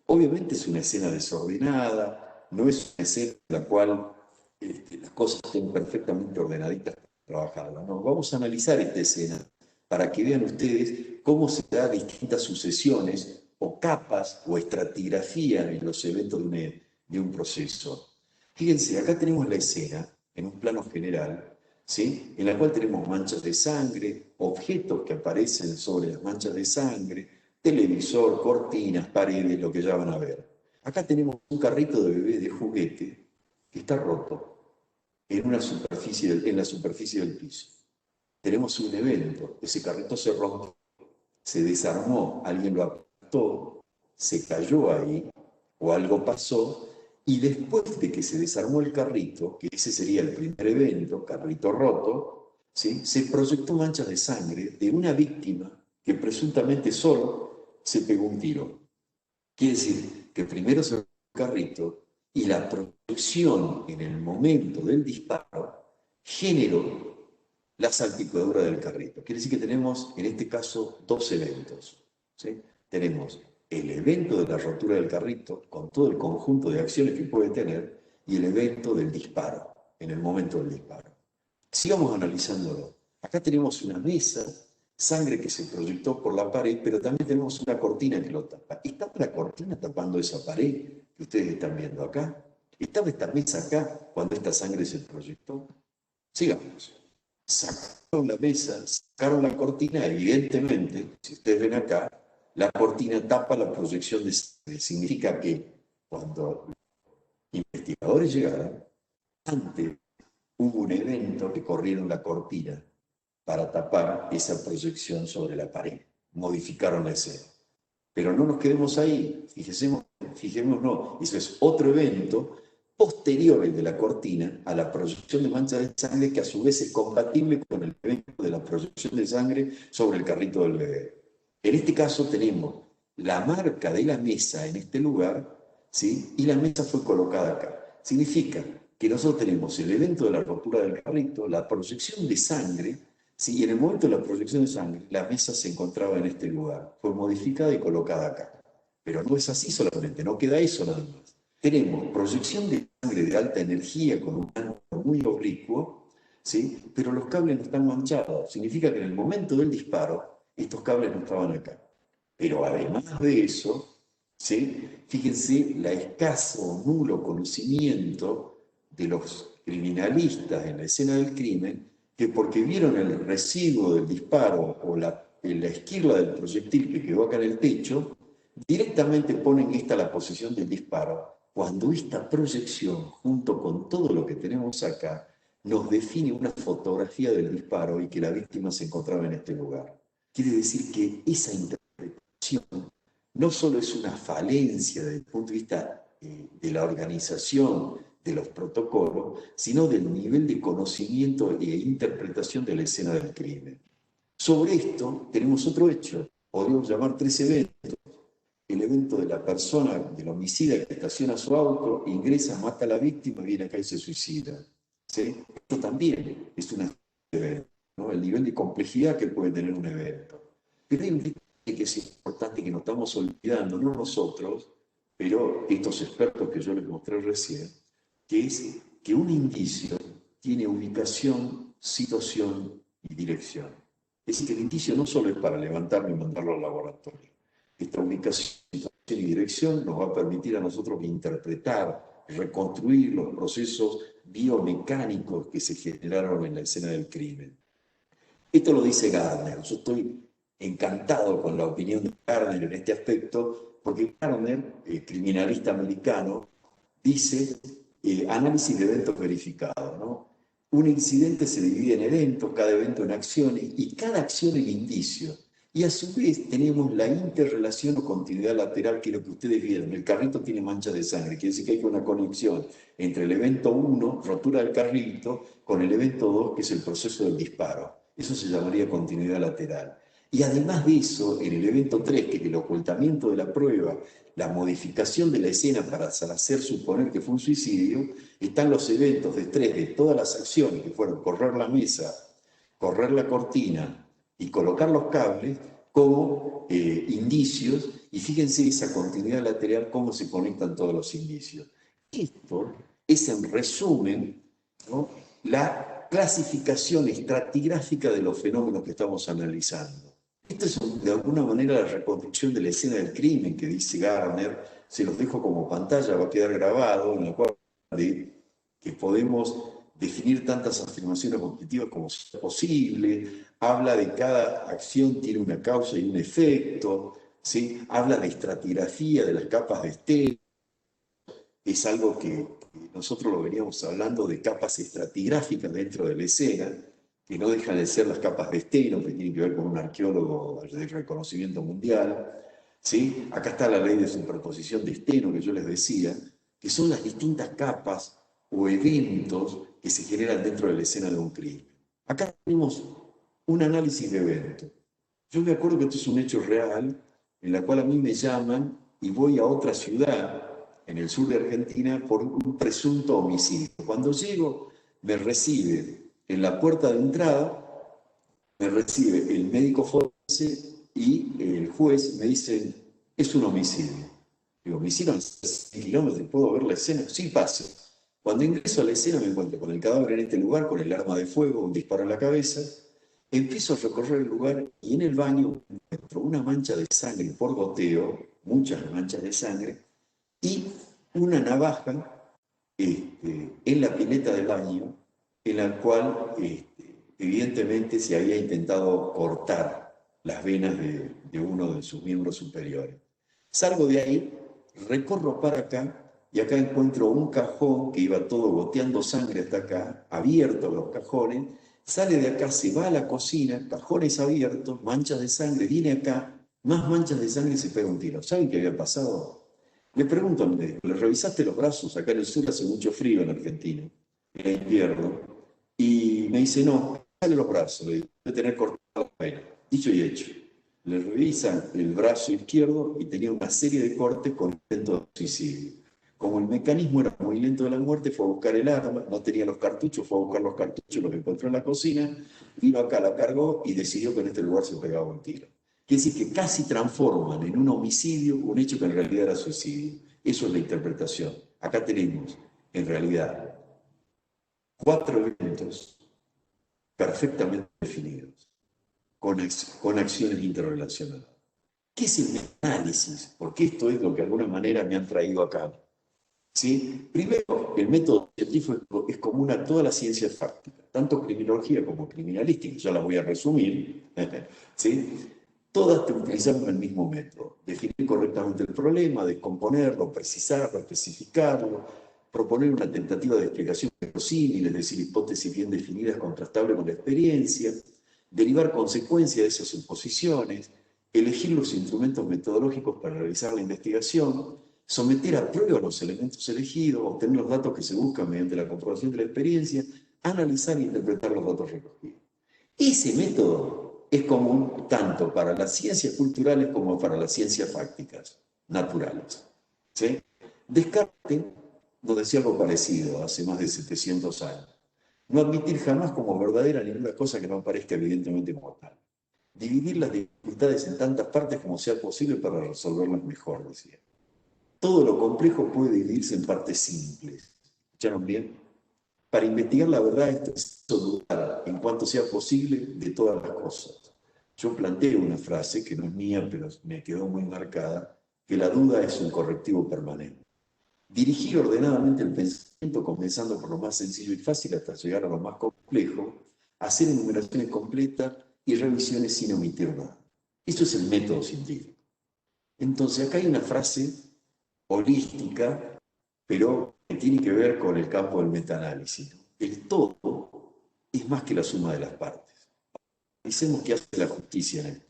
Obviamente es una escena desordenada, no es una escena en la cual las cosas estén perfectamente ordenaditas para trabajarlas. No, vamos a analizar esta escena para que vean ustedes cómo se dan distintas sucesiones o capas o estratigrafía en los eventos de un proceso. Fíjense, acá tenemos la escena en un plano general, ¿sí? En la cual tenemos manchas de sangre, objetos que aparecen sobre las manchas de sangre, televisor, cortinas, paredes, lo que ya van a ver. Acá tenemos un carrito de bebé de juguete que está roto en la superficie del piso. Tenemos un evento, ese carrito se rompió, se desarmó, alguien lo apretó, se cayó ahí, o algo pasó, y después de que se desarmó el carrito, que ese sería el primer evento, carrito roto, ¿sí? Se proyectó manchas de sangre de una víctima que presuntamente solo se pegó un tiro. Quiere decir que primero se rompió el carrito y la proyección en el momento del disparo generó la salpicadura del carrito. Quiere decir que tenemos, en este caso, dos eventos. ¿Sí? Tenemos el evento de la rotura del carrito, con todo el conjunto de acciones que puede tener, y el evento del disparo, en el momento del disparo. Sigamos analizándolo. Acá tenemos una mesa, sangre que se proyectó por la pared, pero también tenemos una cortina que lo tapa. ¿Estaba la cortina tapando esa pared que ustedes están viendo acá? ¿Estaba esta mesa acá cuando esta sangre se proyectó? Sigamos. Sacaron la mesa, sacaron la cortina, evidentemente, si ustedes ven acá, la cortina tapa la proyección de sangre. Significa que cuando los investigadores llegaron, antes hubo un evento que corrieron la cortina para tapar esa proyección sobre la pared. Modificaron la escena. Pero no nos quedemos ahí, fijémonos, eso es otro evento posterior al de la cortina a la proyección de mancha de sangre que a su vez es compatible con el evento de la proyección de sangre sobre el carrito del bebé. En este caso tenemos la marca de la mesa en este lugar, ¿sí? Y la mesa fue colocada acá. Significa que nosotros tenemos el evento de la rotura del carrito, la proyección de sangre, ¿sí? Y en el momento de la proyección de sangre, la mesa se encontraba en este lugar, fue modificada y colocada acá. Pero no es así solamente, no queda eso nada más. Tenemos proyección de sangre de alta energía con un ángulo muy oblicuo, ¿sí? Pero los cables no están manchados. Significa que en el momento del disparo, estos cables no estaban acá. Pero además de eso, ¿sí? Fíjense la escaso o nulo conocimiento de los criminalistas en la escena del crimen, que porque vieron el residuo del disparo o la esquirla del proyectil que quedó acá en el techo, directamente ponen esta la posición del disparo, cuando esta proyección, junto con todo lo que tenemos acá, nos define una fotografía del disparo y que la víctima se encontraba en este lugar. Quiere decir que esa interpretación no solo es una falencia desde el punto de vista de la organización, de los protocolos, sino del nivel de conocimiento e interpretación de la escena del crimen. Sobre esto tenemos otro hecho, podríamos llamar tres eventos. El evento de la persona, del homicida que estaciona su auto, ingresa, mata a la víctima, viene acá y se suicida. ¿Sí? Esto también es un evento, ¿no? El nivel de complejidad que puede tener un evento. Pero hay un detalle que es importante que nos estamos olvidando, no nosotros, pero estos expertos que yo les mostré recién, que es que un indicio tiene ubicación, situación y dirección. Es decir, que el indicio no solo es para levantarlo y mandarlo al laboratorio. Esta ubicación, situación y dirección nos va a permitir a nosotros interpretar, reconstruir los procesos biomecánicos que se generaron en la escena del crimen. Esto lo dice Gardner. Yo estoy encantado con la opinión de Gardner en este aspecto, porque Gardner, criminalista americano, dice análisis de eventos verificados, ¿no? Un incidente se divide en eventos, cada evento en acciones, y cada acción en indicio. Y a su vez tenemos la interrelación o continuidad lateral, que es lo que ustedes vieron. El carrito tiene manchas de sangre, quiere decir que hay una conexión entre el evento 1, rotura del carrito, con el evento 2, que es el proceso del disparo. Eso se llamaría continuidad lateral. Y además de eso, en el evento 3, que es el ocultamiento de la prueba, la modificación de la escena para hacer suponer que fue un suicidio, están los eventos de estrés de todas las acciones que fueron correr la mesa, correr la cortina y colocar los cables, como indicios, y fíjense esa continuidad lateral, cómo se conectan todos los indicios. Esto es, en resumen, ¿no?, la clasificación estratigráfica de los fenómenos que estamos analizando. Esta es, de alguna manera, la reconstrucción de la escena del crimen que dice Gardner. Se los dejo como pantalla, va a quedar grabado, en la cual de que podemos definir tantas afirmaciones objetivas como sea posible, habla de cada acción tiene una causa y un efecto, ¿sí? Habla de estratigrafía, de las capas de estero. Es algo que nosotros lo veníamos hablando de capas estratigráficas dentro de la escena, que no dejan de ser las capas de estero, que tienen que ver con un arqueólogo de reconocimiento mundial. ¿Sí? Acá está la ley de superposición de estero que yo les decía, que son las distintas capas o eventos que se generan dentro de la escena de un crimen. Acá tenemos un análisis de evento. Yo me acuerdo que esto es un hecho real, en la cual a mí me llaman y voy a otra ciudad en el sur de Argentina por un presunto homicidio. Cuando llego, me recibe en la puerta de entrada, me recibe el médico forense y el juez me dice, es un homicidio. Digo, me hicieron 100 kilómetros, ¿puedo ver la escena? Sí, pase. Cuando ingreso a la escena me encuentro con el cadáver en este lugar, con el arma de fuego, un disparo en la cabeza. Empiezo a recorrer el lugar y en el baño encuentro una mancha de sangre por goteo, muchas manchas de sangre, y una navaja en la pileta del baño, en la cual evidentemente se había intentado cortar las venas de uno de sus miembros superiores. Salgo de ahí, recorro para acá, y acá encuentro un cajón que iba todo goteando sangre hasta acá, abiertos los cajones, sale de acá, se va a la cocina, cajones abiertos, manchas de sangre, viene acá, más manchas de sangre y se pega un tiro. ¿Saben qué había pasado? Le pregunto al médico, ¿le revisaste los brazos? Acá en el sur hace mucho frío en Argentina, en invierno. Y me dice, no, sale los brazos, le digo, debe tener cortado la vena. Dicho y hecho. Le revisan el brazo izquierdo y tenía una serie de cortes con intento de suicidio. Como el mecanismo era muy lento de la muerte, fue a buscar el arma, no tenía los cartuchos, fue a buscar los cartuchos, los encontró en la cocina, vino acá, la cargó y decidió que en este lugar se pegaba un tiro. Quiere decir que casi transforman en un homicidio un hecho que en realidad era suicidio. Eso es la interpretación. Acá tenemos, en realidad, 4 eventos perfectamente definidos, con acciones interrelacionadas. ¿Qué es el metaanálisis? Porque esto es lo que de alguna manera me han traído acá. ¿Sí? Primero, el método científico es común a todas las ciencias fácticas, tanto criminología como criminalística, ya las voy a resumir. ¿Sí? Todas utilizamos el mismo método: definir correctamente el problema, descomponerlo, precisarlo, especificarlo, proponer una tentativa de explicación verosímil, es decir, hipótesis bien definidas, contrastables con la experiencia, derivar consecuencias de esas suposiciones, elegir los instrumentos metodológicos para realizar la investigación, someter a prueba los elementos elegidos, obtener los datos que se buscan mediante la comprobación de la experiencia, analizar e interpretar los datos recogidos. Ese método es común tanto para las ciencias culturales como para las ciencias fácticas, naturales. ¿Sí? Descartes nos decía algo parecido hace más de 700 años. No admitir jamás como verdadera ninguna cosa que no parezca evidentemente mortal. Dividir las dificultades en tantas partes como sea posible para resolverlas mejor, decía. Todo lo complejo puede dividirse en partes simples. ¿Escucharon bien? Para investigar la verdad es preciso dudar en cuanto sea posible de todas las cosas. Yo planteo una frase que no es mía, pero me quedó muy marcada, que la duda es un correctivo permanente. Dirigir ordenadamente el pensamiento, comenzando por lo más sencillo y fácil hasta llegar a lo más complejo, hacer enumeraciones completas y revisiones sin omitir nada. Eso es el método científico. Entonces, acá hay una frase holística, pero que tiene que ver con el campo del metaanálisis. El todo es más que la suma de las partes. Pensemos qué hace la justicia en esto.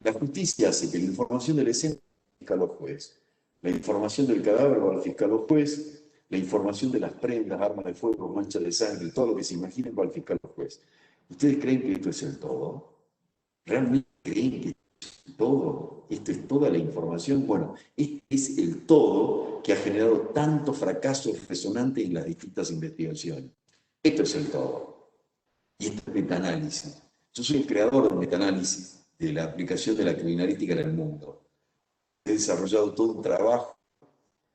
La justicia hace que la información de la escena va al fiscal o juez, la información del cadáver va al fiscal o juez, la información de las prendas, armas de fuego, manchas de sangre, todo lo que se imaginen va al fiscal o juez. ¿Ustedes creen que esto es el todo? ¿Realmente creen que todo, esto es toda la información? Bueno, este es el todo que ha generado tantos fracasos resonantes en las distintas investigaciones. Esto es el todo. Y esto es metaanálisis. Yo soy el creador del metaanálisis de la aplicación de la criminalística en el mundo. He desarrollado todo un trabajo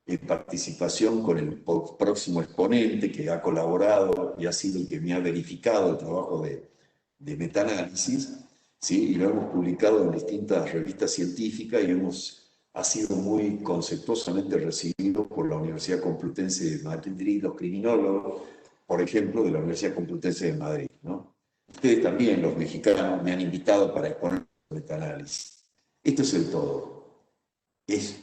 en participación con el próximo exponente que ha colaborado y ha sido el que me ha verificado el trabajo de metaanálisis, ¿sí? Y lo hemos publicado en distintas revistas científicas y ha sido muy conceptuosamente recibido por la Universidad Complutense de Madrid, los criminólogos, por ejemplo, de la Universidad Complutense de Madrid, ¿no? Ustedes también, los mexicanos, me han invitado para exponer metaanálisis. Esto es el todo. Es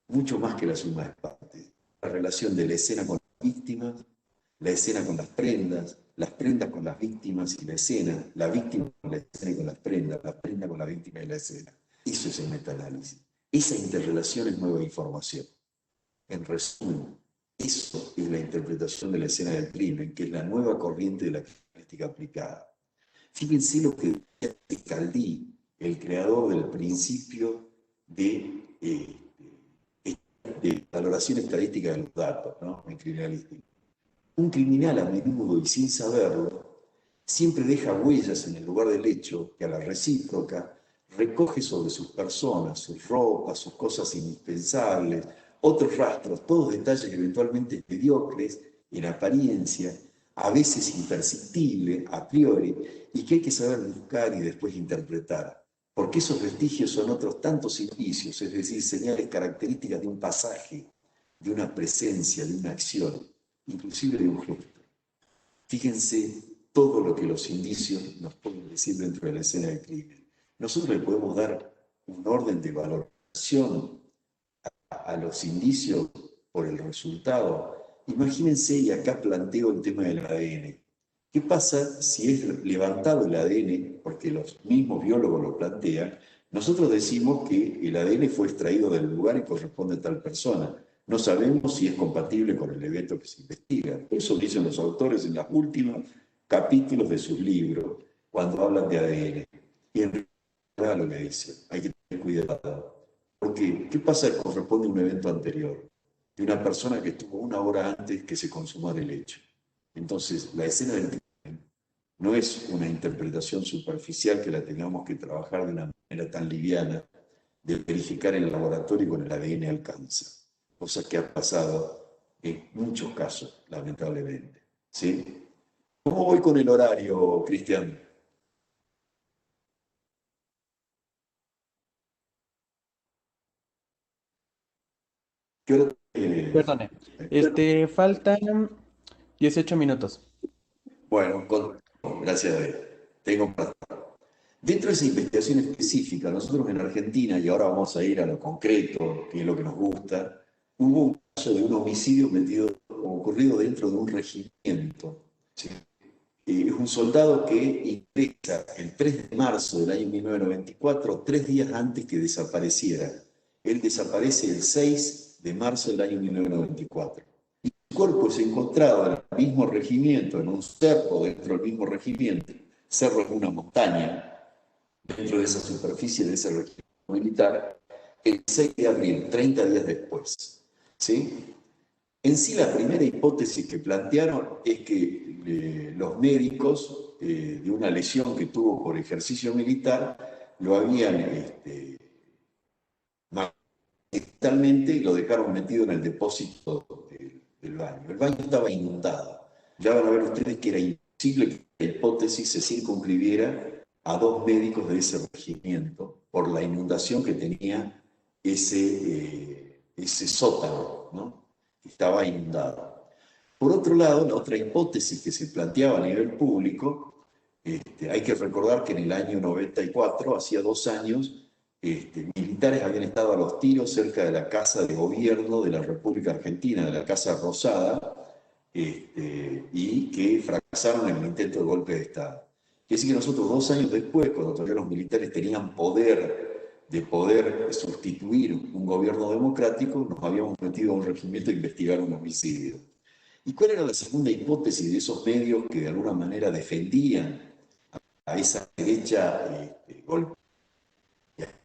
mucho más que la suma de partes. La relación de la escena con las víctimas, la escena con las prendas con las víctimas y la víctima con la escena y con las prendas, la prenda con la víctima y la escena. Eso es el metaanálisis. Esa interrelación es nueva información. En resumen, eso es la interpretación de la escena del crimen, que es la nueva corriente de la criminalística aplicada. Fíjense lo que decía Caldí, el creador del principio de valoración estadística de los datos, ¿no? En criminalística. Un criminal a menudo y sin saberlo siempre deja huellas en el lugar del hecho que a la recíproca recoge sobre sus personas, sus ropas, sus cosas indispensables, otros rastros, todos detalles eventualmente mediocres en apariencia, a veces imperceptibles a priori, y que hay que saber buscar y después interpretar. Porque esos vestigios son otros tantos indicios, es decir, señales características de un pasaje, de una presencia, de una acción, inclusive de un gesto. Fíjense todo lo que los indicios nos pueden decir dentro de la escena del crimen. Nosotros le podemos dar un orden de valoración a los indicios por el resultado. Imagínense, y acá planteo el tema del ADN. ¿Qué pasa si es levantado el ADN, porque los mismos biólogos lo plantean? Nosotros decimos que el ADN fue extraído del lugar y corresponde a tal persona. No sabemos si es compatible con el evento que se investiga. Eso dicen los autores en los últimos capítulos de sus libros, cuando hablan de ADN. Y en realidad lo que dicen, hay que tener cuidado. Porque, ¿qué pasa si corresponde a un evento anterior? De una persona que estuvo una hora antes que se consumara el hecho. Entonces, la escena del crimen no es una interpretación superficial que la tengamos que trabajar de una manera tan liviana, de verificar en el laboratorio y con el ADN alcanza. Cosa que ha pasado en muchos casos, lamentablemente. ¿Sí? ¿Cómo voy con el horario, Cristian? ¿Qué hora? Perdone. Faltan 18 minutos. Bueno, gracias a Dios. Tengo para... Dentro de esa investigación específica, nosotros en Argentina, y ahora vamos a ir a lo concreto, que es lo que nos gusta, hubo un caso de un homicidio ocurrido dentro de un regimiento. ¿Sí? Es un soldado que ingresa el 3 de marzo del año 1994, 3 días antes que desapareciera. Él desaparece el 6 de marzo del año 1994. Y su cuerpo se encontraba en el mismo regimiento, en un cerro dentro del mismo regimiento. Cerro es una montaña dentro de esa superficie de ese regimiento militar, el 6 de abril, 30 días después. ¿Sí? En sí, la primera hipótesis que plantearon es que los médicos de una lesión que tuvo por ejercicio militar lo habían accidentalmente y lo dejaron metido en el depósito del baño. El baño estaba inundado. Ya van a ver ustedes que era imposible que la hipótesis se circunscribiera a 2 médicos de ese regimiento por la inundación que tenía ese sótano, ¿no? Estaba inundado. Por otro lado, la otra hipótesis que se planteaba a nivel público, hay que recordar que en el año 94, hacía 2 años, militares habían estado a los tiros cerca de la Casa de Gobierno de la República Argentina, de la Casa Rosada, y que fracasaron en el intento de golpe de Estado. Quiere decir que nosotros 2 años después, cuando todavía los militares tenían poder sustituir un gobierno democrático, nos habíamos metido a un regimiento a investigar un homicidio. ¿Y cuál era la segunda hipótesis de esos medios que de alguna manera defendían a esa derecha golpe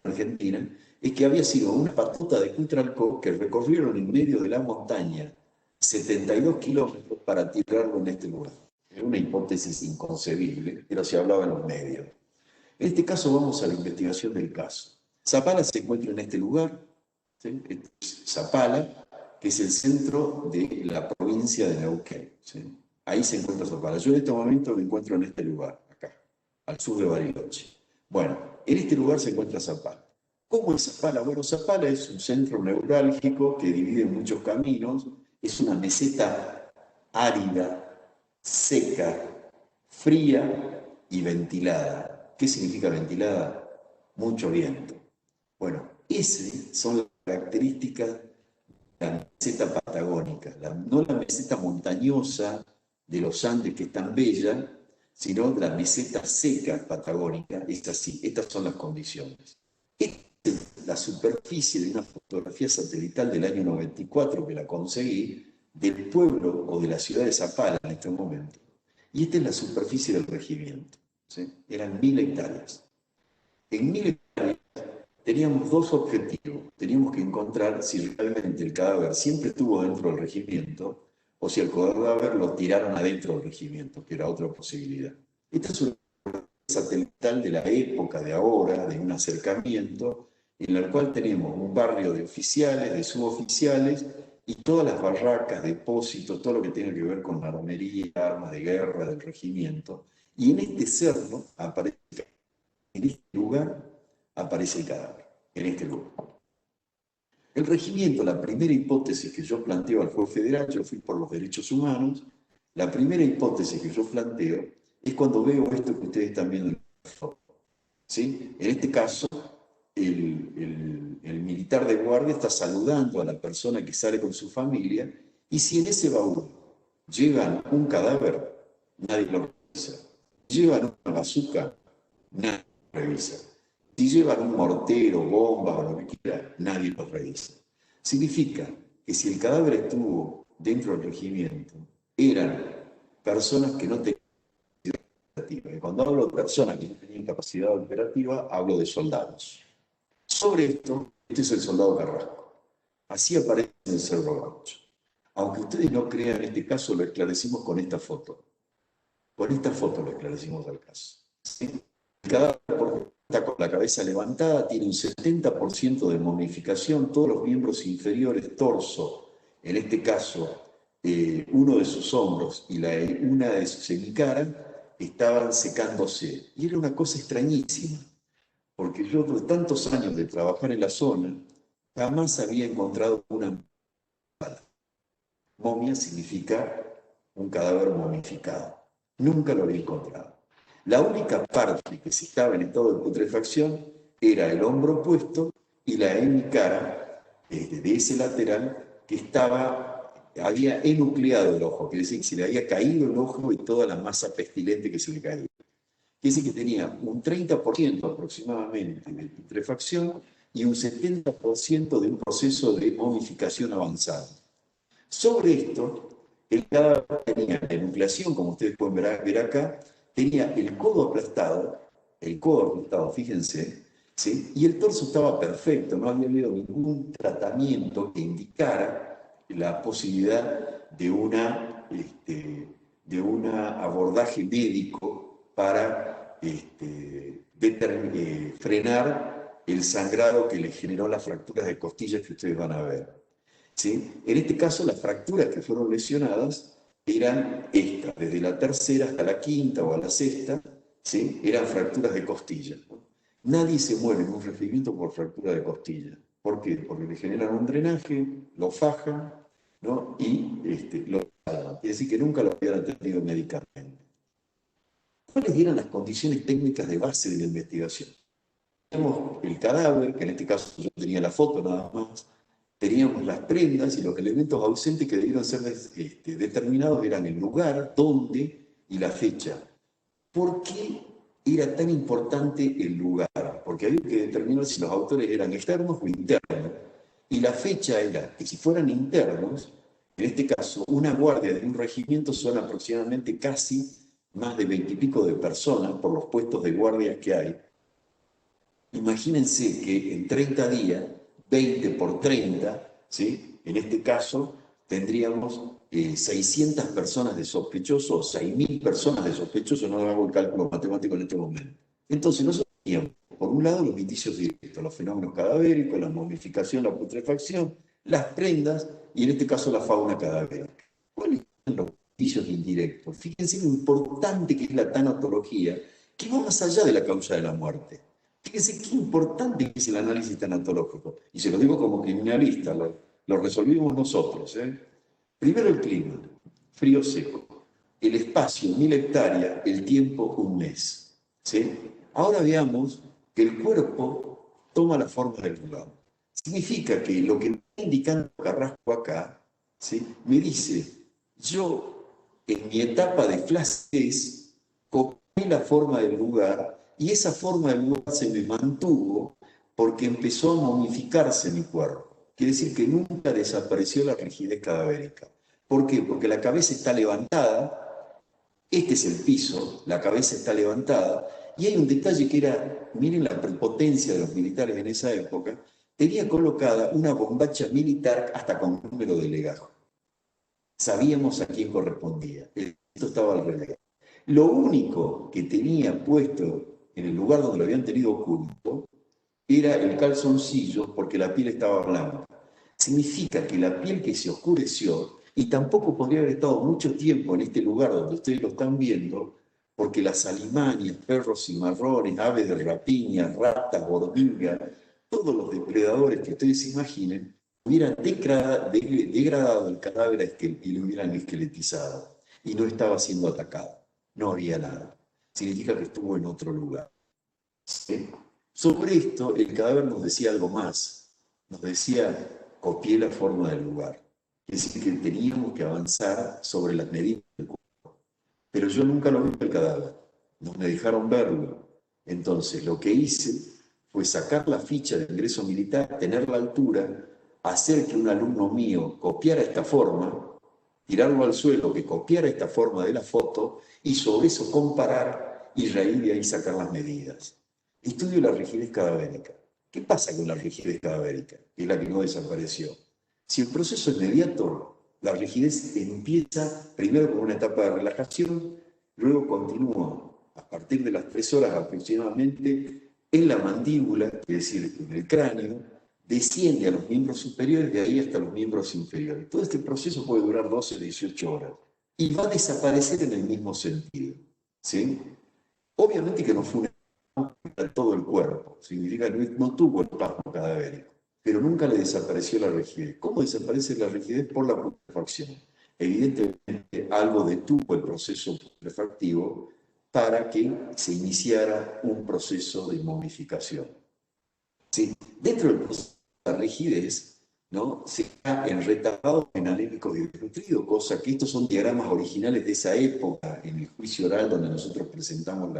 argentina? Es que había sido una patota de Cutralcó que recorrieron en medio de la montaña 72 kilómetros para tirarlo en este lugar. Era una hipótesis inconcebible, pero se hablaba en los medios. En este caso vamos a la investigación del caso. Zapala se encuentra en este lugar, ¿sí? Zapala, que es el centro de la provincia de Neuquén, ¿sí? Ahí se encuentra Zapala. Yo en este momento me encuentro en este lugar, acá, al sur de Bariloche. Bueno, en este lugar se encuentra Zapala. ¿Cómo es Zapala? Bueno, Zapala es un centro neurálgico que divide muchos caminos, es una meseta árida, seca, fría y ventilada. ¿Qué significa ventilada? Mucho viento. Bueno, esas son las características de la meseta patagónica, no la meseta montañosa de los Andes, que es tan bella, sino la meseta seca patagónica. Es así, estas son las condiciones. Esta es la superficie de una fotografía satelital del año 94 que la conseguí, del pueblo o de la ciudad de Zapala en este momento. Y esta es la superficie del regimiento, ¿sí? Eran 1000 hectáreas. En 1000 hectáreas teníamos dos objetivos. Teníamos que encontrar si realmente el cadáver siempre estuvo dentro del regimiento o si el cadáver lo tiraron adentro del regimiento, que era otra posibilidad. Esta es una satelital de la época de ahora, de un acercamiento, en el cual tenemos un barrio de oficiales, de suboficiales, y todas las barracas, depósitos, todo lo que tenga que ver con la armería, armas de guerra del regimiento. Y en este cerro aparece, en este lugar, aparece el cadáver, en este lugar. El regimiento, la primera hipótesis que yo planteo al juez federal, yo fui por los derechos humanos, la primera hipótesis que yo planteo es cuando veo esto que ustedes están viendo en la foto, ¿sí? En este caso, el militar de guardia está saludando a la persona que sale con su familia, y si en ese baúl llevan un cadáver, nadie lo revisa. Si llevan una bazooka, nadie lo revisa. Si llevan un mortero, bomba o lo que quiera, nadie lo revisa. Significa que si el cadáver estuvo dentro del regimiento, eran personas que no tenían capacidad operativa. Y cuando hablo de personas que no tenían capacidad operativa, hablo de soldados. Sobre esto, este es el soldado Carrasco. Así aparece en el Cerro Gaucho. Aunque ustedes no crean, en este caso lo esclarecimos con esta foto. Con esta foto lo esclarecimos al caso. ¿Sí? El cadáver está con la cabeza levantada, tiene un 70% de momificación, todos los miembros inferiores, torso, en este caso uno de sus hombros y una de su semicara, estaban secándose. Y era una cosa extrañísima, porque yo de tantos años de trabajar en la zona, jamás había encontrado una momia. Significa un cadáver momificado. Nunca lo había encontrado. La única parte que se estaba en estado de putrefacción era el hombro opuesto y la hemicara de ese lateral que había enucleado el ojo, quiere decir que se le había caído el ojo y toda la masa pestilente que se le caía. Quiere decir que tenía un 30% aproximadamente de putrefacción y un 70% de un proceso de momificación avanzado. Sobre esto, el cadáver tenía la enucleación, como ustedes pueden ver acá, tenía el codo aplastado, fíjense, ¿sí? Y el torso estaba perfecto, no había habido ningún tratamiento que indicara la posibilidad de un abordaje médico para frenar el sangrado que le generó las fracturas de costillas que ustedes van a ver. ¿Sí? En este caso, las fracturas que fueron lesionadas eran estas, desde la tercera hasta la quinta o a la sexta, ¿sí? Eran fracturas de costilla. Nadie se muere en un recibimiento por fractura de costilla. ¿Por qué? Porque le generan un drenaje, lo fajan, ¿no? Y lo salvan. Quiere decir que nunca lo habían atendido médicamente. ¿Cuáles eran las condiciones técnicas de base de la investigación? Teníamos el cadáver, que en este caso yo tenía la foto nada más, teníamos las prendas y los elementos ausentes que debieron ser determinados eran el lugar, dónde y la fecha. ¿Por qué era tan importante el lugar? Porque había que determinar si los autores eran externos o internos. Y la fecha era que si fueran internos, en este caso, una guardia de un regimiento son aproximadamente casi más de 20 y pico de personas por los puestos de guardias que hay. Imagínense que en 30 días, 20 por 30, ¿sí? En este caso tendríamos 600 personas de sospechosos, 6.000 personas de sospechosos, no hago el cálculo matemático en este momento. Entonces nosotros teníamos, por un lado, los indicios directos, los fenómenos cadavéricos, la momificación, la putrefacción, las prendas y en este caso la fauna cadavérica. ¿Cuáles son los indicios indirectos? Fíjense lo importante que es la tanatología, que va más allá de la causa de la muerte. Fíjense qué importante es el análisis tanatológico. Y se lo digo como criminalista, lo resolvimos nosotros. Primero el clima, frío seco. El espacio, 1000 hectáreas, el tiempo, un mes. ¿Sí? Ahora veamos que el cuerpo toma la forma del lugar. Significa que lo que me está indicando Carrasco acá, ¿sí? Me dice, yo en mi etapa de flacidez copié la forma del lugar y esa forma del lugar se me mantuvo porque empezó a momificarse mi cuerpo. Quiere decir que nunca desapareció la rigidez cadavérica. ¿Por qué? Porque la cabeza está levantada, este es el piso, la cabeza está levantada, y hay un detalle que era, miren la prepotencia de los militares en esa época, tenía colocada una bombacha militar hasta con número de legajo. Sabíamos a quién correspondía. Esto estaba al revés. Lo único que tenía puesto en el lugar donde lo habían tenido oculto era el calzoncillo porque la piel estaba blanca. Significa que la piel que se oscureció, y tampoco podría haber estado mucho tiempo en este lugar donde ustedes lo están viendo, porque las alimañas, perros cimarrones, aves de rapiña, ratas, hormigas, todos los depredadores que ustedes imaginen, hubieran degradado el cadáver y lo hubieran esqueletizado. Y no estaba siendo atacado. No había nada. Significa que estuvo en otro lugar. ¿Sí? Sobre esto, el cadáver nos decía algo más. Nos decía, copié la forma del lugar. Es decir, que teníamos que avanzar sobre las medidas del cuerpo. Pero yo nunca lo vi el cadáver. No me dejaron verlo. Entonces, lo que hice fue sacar la ficha de ingreso militar, tener la altura, hacer que un alumno mío copiara esta forma, tirarlo al suelo, que copiara esta forma de la foto, y sobre eso comparar y de ahí sacar las medidas. Estudio la rigidez cadavérica. ¿Qué pasa con la rigidez cadavérica? Que es la que no desapareció. Si el proceso es inmediato, la rigidez empieza primero con una etapa de relajación, luego continúa a partir de las 3 horas aproximadamente en la mandíbula, es decir, en el cráneo, desciende a los miembros superiores, de ahí hasta los miembros inferiores. Todo este proceso puede durar 12 o 18 horas y va a desaparecer en el mismo sentido. ¿Sí? Obviamente que no fue una todo el cuerpo, significa que no tuvo el espasmo cadavérico, pero nunca le desapareció la rigidez. ¿Cómo desaparece la rigidez? Por la putrefacción. Evidentemente algo detuvo el proceso putrefactivo para que se iniciara un proceso de momificación. ¿Sí? Dentro del proceso de la rigidez, ¿no? Se está en retardado, en anémico y desnutrido, cosa que estos son diagramas originales de esa época, en el juicio oral donde nosotros presentamos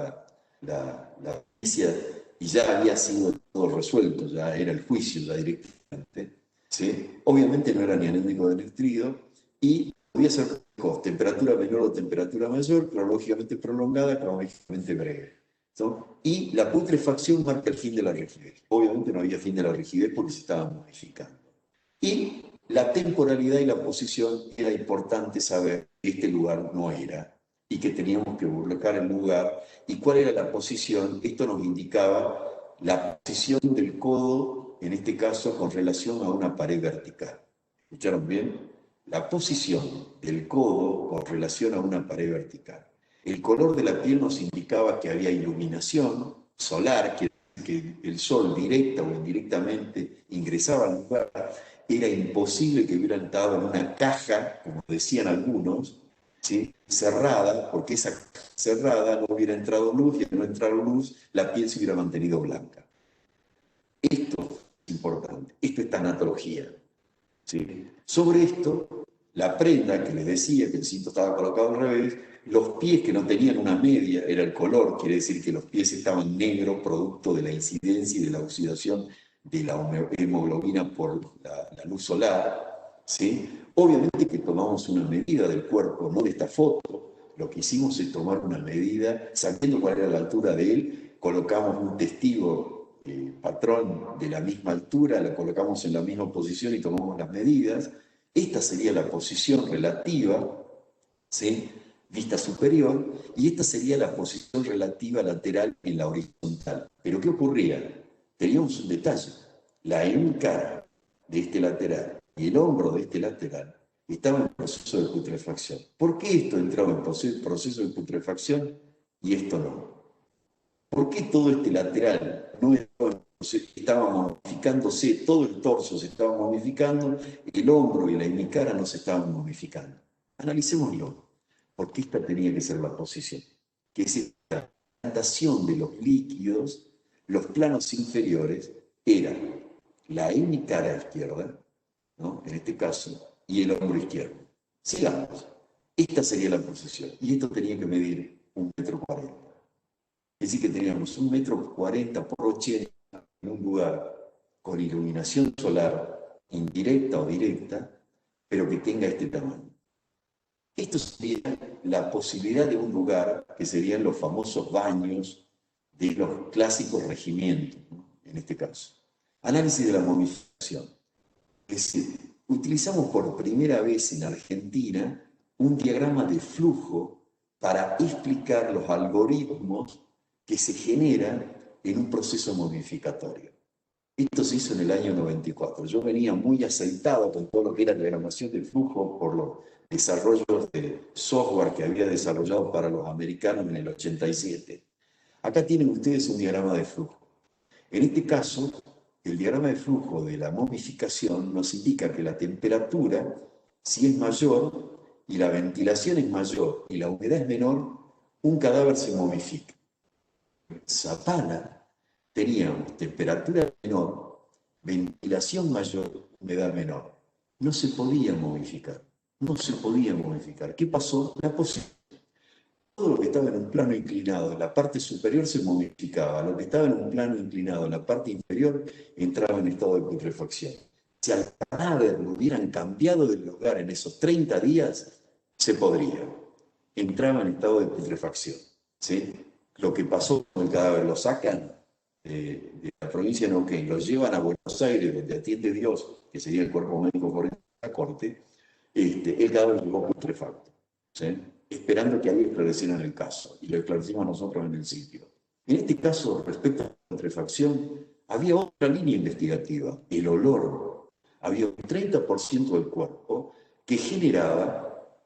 la noticia, y ya había sido todo resuelto, ya era el juicio ya directamente. ¿Sí? Obviamente no era ni anémico ni desnutrido, y podía ser con temperatura menor o temperatura mayor, cronológicamente prolongada, cronológicamente breve. ¿No? Y la putrefacción marca el fin de la rigidez. Obviamente no había fin de la rigidez porque se estaba modificando. Y la temporalidad y la posición era importante saber que este lugar no era y que teníamos que buscar el lugar. ¿Y cuál era la posición? Esto nos indicaba la posición del codo, en este caso con relación a una pared vertical. ¿Escucharon bien? La posición del codo con relación a una pared vertical. El color de la piel nos indicaba que había iluminación solar, que el sol directa o indirectamente ingresaba al lugar. Era imposible que hubieran estado en una caja, como decían algunos, ¿sí? Cerrada, porque esa caja cerrada no hubiera entrado luz y al no entrar luz la piel se hubiera mantenido blanca. Esto es importante, esto es tanatología. ¿Sí? Sobre esto, la prenda que les decía que el cinto estaba colocado al revés, los pies que no tenían una media, era el color, quiere decir que los pies estaban negros, producto de la incidencia y de la oxidación de la hemoglobina por la luz solar. ¿Sí? Obviamente que tomamos una medida del cuerpo, no de esta foto, lo que hicimos es tomar una medida, sabiendo cuál era la altura de él, colocamos un testigo patrón de la misma altura, lo colocamos en la misma posición y tomamos las medidas. Esta sería la posición relativa, ¿sí? vista superior, y esta sería la posición relativa lateral en la horizontal. Pero ¿qué ocurría? Teníamos un detalle. La cara de este lateral y el hombro de este lateral estaban en proceso de putrefacción. ¿Por qué esto entraba en proceso de putrefacción y esto no? ¿Por qué todo este lateral no estaba momificándose, todo el torso se estaba momificando, el hombro y la hemicara no se estaban momificando? Analicémoslo. ¿Por qué esta tenía que ser la posición? Que es la dilatación de los líquidos, los planos inferiores, era la hemicara izquierda, ¿no? En este caso, y el hombro izquierdo. Sigamos. Esta sería la posición. Y esto tenía que medir 1,40 m. Es decir, que teníamos 1,40 m por 80 en un lugar con iluminación solar indirecta o directa, pero que tenga este tamaño. Esto sería la posibilidad de un lugar que serían los famosos baños de los clásicos regimientos, ¿no? En este caso. Análisis de la momificación. Es decir, utilizamos por primera vez en Argentina un diagrama de flujo para explicar los algoritmos que se generan en un proceso momificatorio. Esto se hizo en el año 94. Yo venía muy aceitado con todo lo que era diagramación de flujo por los desarrollos de software que había desarrollado para los americanos en el 87. Acá tienen ustedes un diagrama de flujo. En este caso, el diagrama de flujo de la momificación nos indica que la temperatura, si es mayor y la ventilación es mayor y la humedad es menor, un cadáver se momifica. En Zapala teníamos temperatura menor, ventilación mayor, humedad menor. No se podía momificar. No se podía momificar. ¿Qué pasó? La posición. Todo lo que estaba en un plano inclinado en la parte superior se momificaba, lo que estaba en un plano inclinado en la parte inferior entraba en estado de putrefacción. Si al cadáver lo hubieran cambiado de lugar en esos 30 días, se podría. Entraba en estado de putrefacción. ¿Sí? Lo que pasó con el cadáver, lo sacan de la provincia de Neuquén, lo llevan a Buenos Aires, donde atiende Dios, que sería el cuerpo médico forense de la corte, el cadáver llegó putrefacto. ¿Sí? Esperando que alguien esclareciera el caso, y lo esclarecimos nosotros en el sitio. En este caso, respecto a la putrefacción, había otra línea investigativa, el olor. Había un 30% del cuerpo que generaba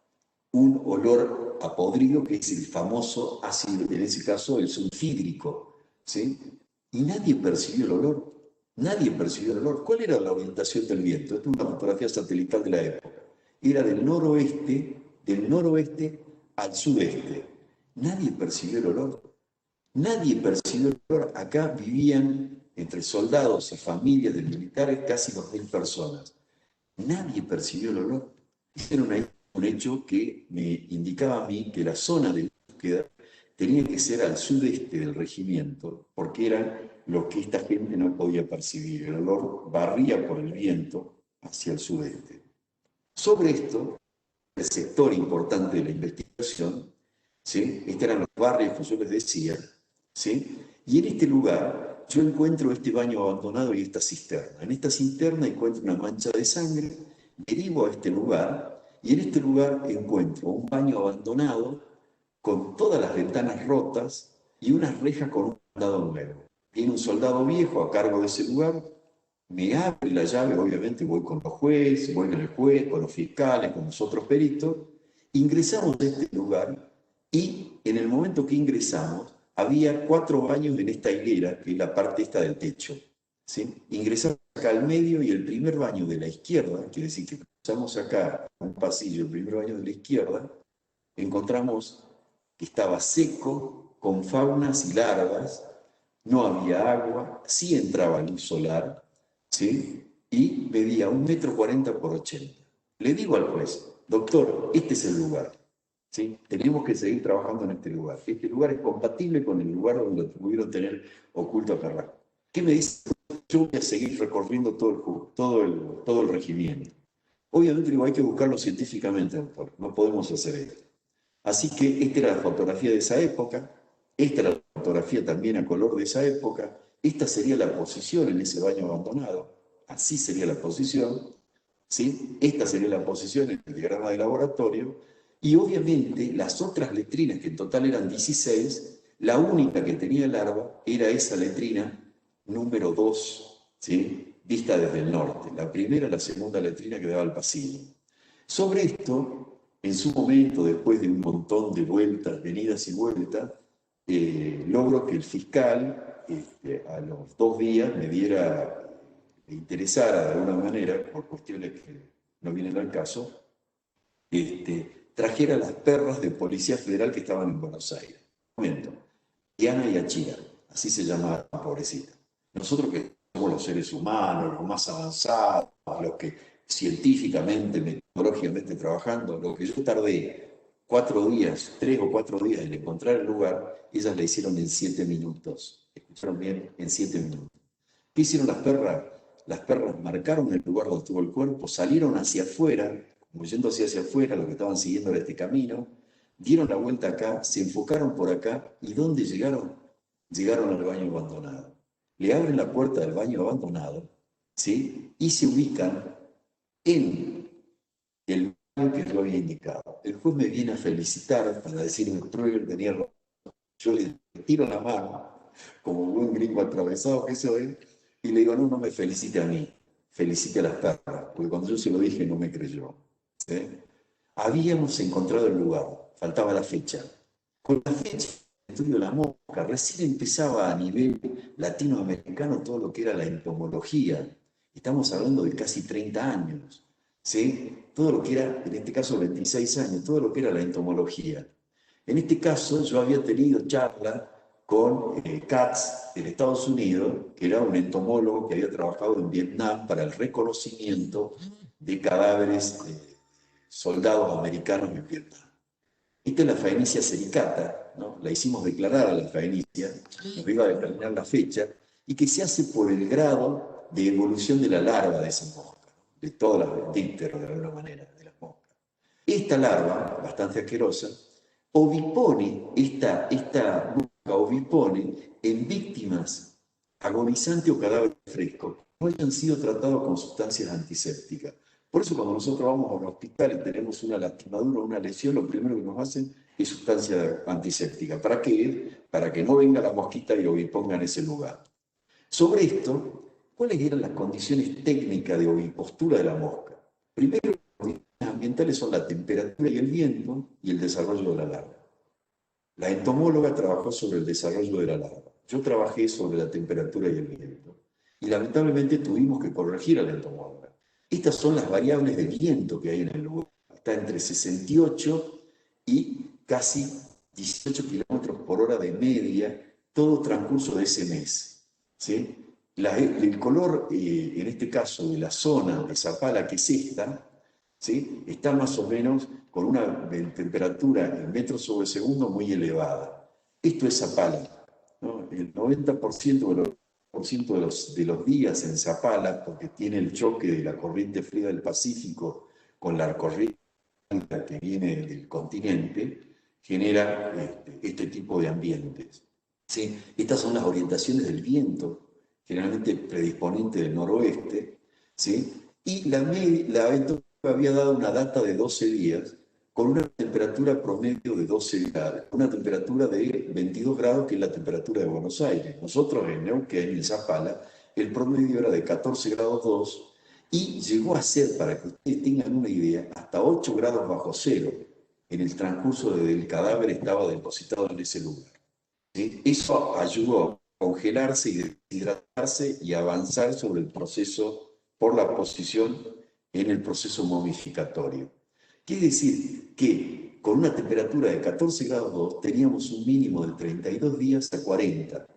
un olor a podrido, que es el famoso ácido, en ese caso el sulfídrico, ¿sí? Y nadie percibió el olor. Nadie percibió el olor. ¿Cuál era la orientación del viento? Esta es una fotografía satelital de la época. Era del noroeste al sudeste. Nadie percibió el olor. Nadie percibió el olor. Acá vivían entre soldados y familias de militares casi 2.000 personas. Nadie percibió el olor. Ese era un hecho que me indicaba a mí que la zona de búsqueda tenía que ser al sudeste del regimiento, porque era lo que esta gente no podía percibir. El olor barría por el viento hacia el sudeste. Sobre esto, el sector importante de la investigación, ¿sí? Estos eran los barrios que yo les decía, ¿sí? Y en este lugar yo encuentro este baño abandonado y esta cisterna. En esta cisterna encuentro una mancha de sangre, derivo a este lugar, y en este lugar encuentro un baño abandonado con todas las ventanas rotas y unas rejas con un candado nuevo. Viene un soldado viejo a cargo de ese lugar, me abre la llave, obviamente voy con los jueces, voy con el juez, con los fiscales, con los otros peritos, ingresamos a este lugar y en el momento que ingresamos había 4 baños en esta hilera, que es la parte esta del techo. ¿Sí? Ingresamos acá al medio y el primer baño de la izquierda, quiere decir que cruzamos acá un pasillo, el primer baño de la izquierda, encontramos que estaba seco, con faunas y larvas, no había agua, sí entraba luz solar, ¿sí? Y medía 1,40 m por 80. Le digo al juez, doctor, este es el lugar, ¿sí? Tenemos que seguir trabajando en este lugar. Este lugar es compatible con el lugar donde lo pudieron tener oculto a Carrasco. ¿Qué me dice? Yo voy a seguir recorriendo todo el regimiento. Obviamente digo, hay que buscarlo científicamente, doctor. No podemos hacer esto. Así que esta era la fotografía de esa época, esta era la fotografía también a color de esa época, esta sería la posición en ese baño abandonado, así sería la posición, ¿sí? Esta sería la posición en el diagrama de laboratorio, Y obviamente las otras letrinas, que en total eran 16, la única que tenía larva era esa letrina número 2, ¿sí? Vista desde el norte. La primera, la segunda letrina que daba al pasillo. Sobre esto, en su momento, después de un montón de vueltas, venidas y vueltas, logro que el fiscal, a los 2 días, me interesara de alguna manera, por cuestiones que no vienen al caso, trajera las perras de Policía Federal que estaban en Buenos Aires. Un momento. Diana y Achira, así se llamaba la pobrecita. Nosotros que somos los seres humanos, los más avanzados, los que científicamente, metodológicamente trabajando, lo que yo tardé 4 días, 3 o 4 días en encontrar el lugar, ellas la hicieron en 7 minutos. ¿Escucharon bien? En 7 minutos. ¿Qué hicieron las perras? Las perras marcaron el lugar donde estuvo el cuerpo, salieron hacia afuera, como yendo hacia afuera, lo que estaban siguiendo era este camino, dieron la vuelta acá, se enfocaron por acá, ¿y dónde llegaron? Llegaron al baño abandonado. Le abren la puerta del baño abandonado, ¿sí? Y se ubican en el baño que yo había indicado. El juez me viene a felicitar para decirme que Kruger tenía razón. Yo le tiro la mano, como buen gringo atravesado que soy, y le digo, no, no me felicite a mí, felicite a las perras, porque cuando yo se lo dije no me creyó. ¿Sí? Habíamos encontrado el lugar, faltaba la fecha. Con la fecha del estudio de la mosca, recién empezaba a nivel latinoamericano todo lo que era la entomología. Estamos hablando de casi 30 años. ¿Sí? Todo lo que era, en este caso 26 años, todo lo que era la entomología. En este caso, yo había tenido charla con Katz en Estados Unidos, que era un entomólogo que había trabajado en Vietnam para el reconocimiento de cadáveres de soldados americanos en Vietnam. Esta es la Phaenycia sericata, ¿no? La hicimos declarar a la Phaenycia, nos iba a determinar la fecha, y que se hace por el grado de evolución de la larva de esa mosca, ¿no? De todas las dípteros, de alguna manera, de las moscas. Esta larva, bastante asquerosa, ovipone, esta mosca ovipone en víctimas agonizantes o cadáveres frescos que no hayan sido tratados con sustancias antisépticas. Por eso cuando nosotros vamos a un hospital y tenemos una lastimadura o una lesión, lo primero que nos hacen es sustancia antiséptica. ¿Para qué? Para que no venga la mosquita y oviponga en ese lugar. Sobre esto, ¿cuáles eran las condiciones técnicas de ovipostura de la mosca? Primero, las condiciones ambientales son la temperatura y el viento y el desarrollo de la larva. La entomóloga trabajó sobre el desarrollo de la larva. Yo trabajé sobre la temperatura y el viento. Y lamentablemente tuvimos que corregir a la entomóloga. Estas son las variables de viento que hay en el lugar. Está entre 68 y casi 18 kilómetros por hora de media todo transcurso de ese mes. ¿Sí? El color, en este caso, de la zona de Zapala, que es esta, ¿sí? Está más o menos con una temperatura en metros sobre segundo muy elevada. Esto es Zapala, ¿no? El 90% de los días en Zapala, porque tiene el choque de la corriente fría del Pacífico con la corriente que viene del continente, genera este tipo de ambientes. ¿Sí? Estas son las orientaciones del viento, generalmente predisponente del noroeste, ¿sí? Y la entonces había dado una data de 12 días con una temperatura promedio de 12 grados, una temperatura de 22 grados, que es la temperatura de Buenos Aires. Nosotros en Neuquén, en Zapala, el promedio era de 14 grados 2 y llegó a ser, para que ustedes tengan una idea, hasta 8 grados bajo cero en el transcurso desde el cadáver estaba depositado en ese lugar. ¿Sí? Eso ayudó a congelarse y deshidratarse y avanzar sobre el proceso por la posición en el proceso momificatorio. Quiere decir que con una temperatura de 14 grados 2 teníamos un mínimo de 32 días a 40.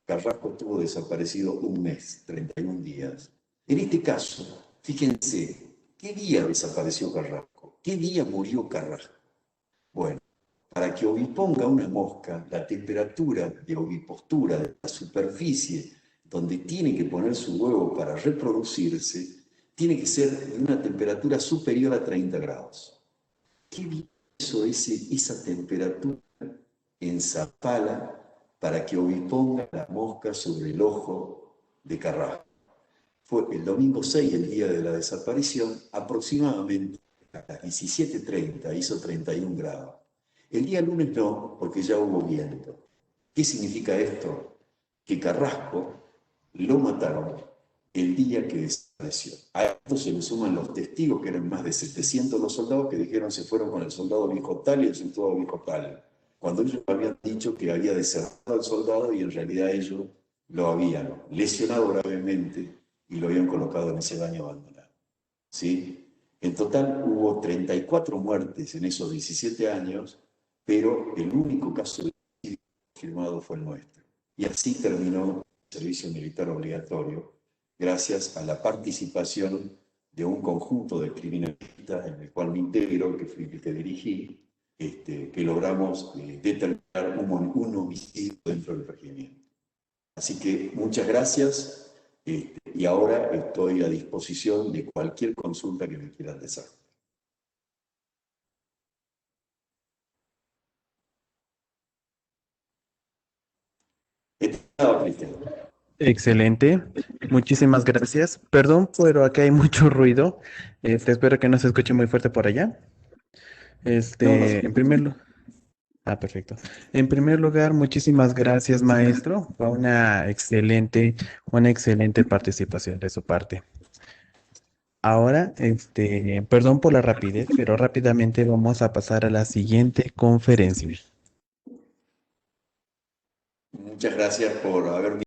Carrasco estuvo desaparecido un mes, 31 días. En este caso, fíjense, ¿qué día desapareció Carrasco? ¿Qué día murió Carrasco? Bueno, para que oviponga una mosca, la temperatura de ovipostura de la superficie donde tiene que poner su huevo para reproducirse, tiene que ser de una temperatura superior a 30 grados. ¿Qué bien hizo esa temperatura en Zapala para que oviponga la mosca sobre el ojo de Carrasco? Fue el domingo 6, el día de la desaparición, aproximadamente las 17:30, hizo 31 grados. El día lunes no, porque ya hubo viento. ¿Qué significa esto? Que Carrasco lo mataron el día que desapareció. A esto se le suman los testigos, que eran más de 700 los soldados, que dijeron se fueron con el soldado viejo tal y el soldado viejo tal. Cuando ellos habían dicho que había desertado al soldado y en realidad ellos lo habían lesionado gravemente y lo habían colocado en ese baño abandonado. ¿Sí? En total hubo 34 muertes en esos 17 años, pero el único caso de suicidio confirmado fue el nuestro. Y así terminó el servicio militar obligatorio, gracias a la participación de un conjunto de criminalistas en el cual me integro, que fui el que dirigí, que logramos determinar un homicidio dentro del regimiento. Así que muchas gracias y ahora estoy a disposición de cualquier consulta que me quieran hacer. Cristian. Excelente, muchísimas gracias. Perdón, pero acá hay mucho ruido. Espero que no se escuche muy fuerte por allá. No, no se En primer lugar. Ah, perfecto. En primer lugar, muchísimas gracias, maestro. Fue una excelente participación de su parte. Ahora, perdón por la rapidez, pero rápidamente vamos a pasar a la siguiente conferencia. Muchas gracias por haberme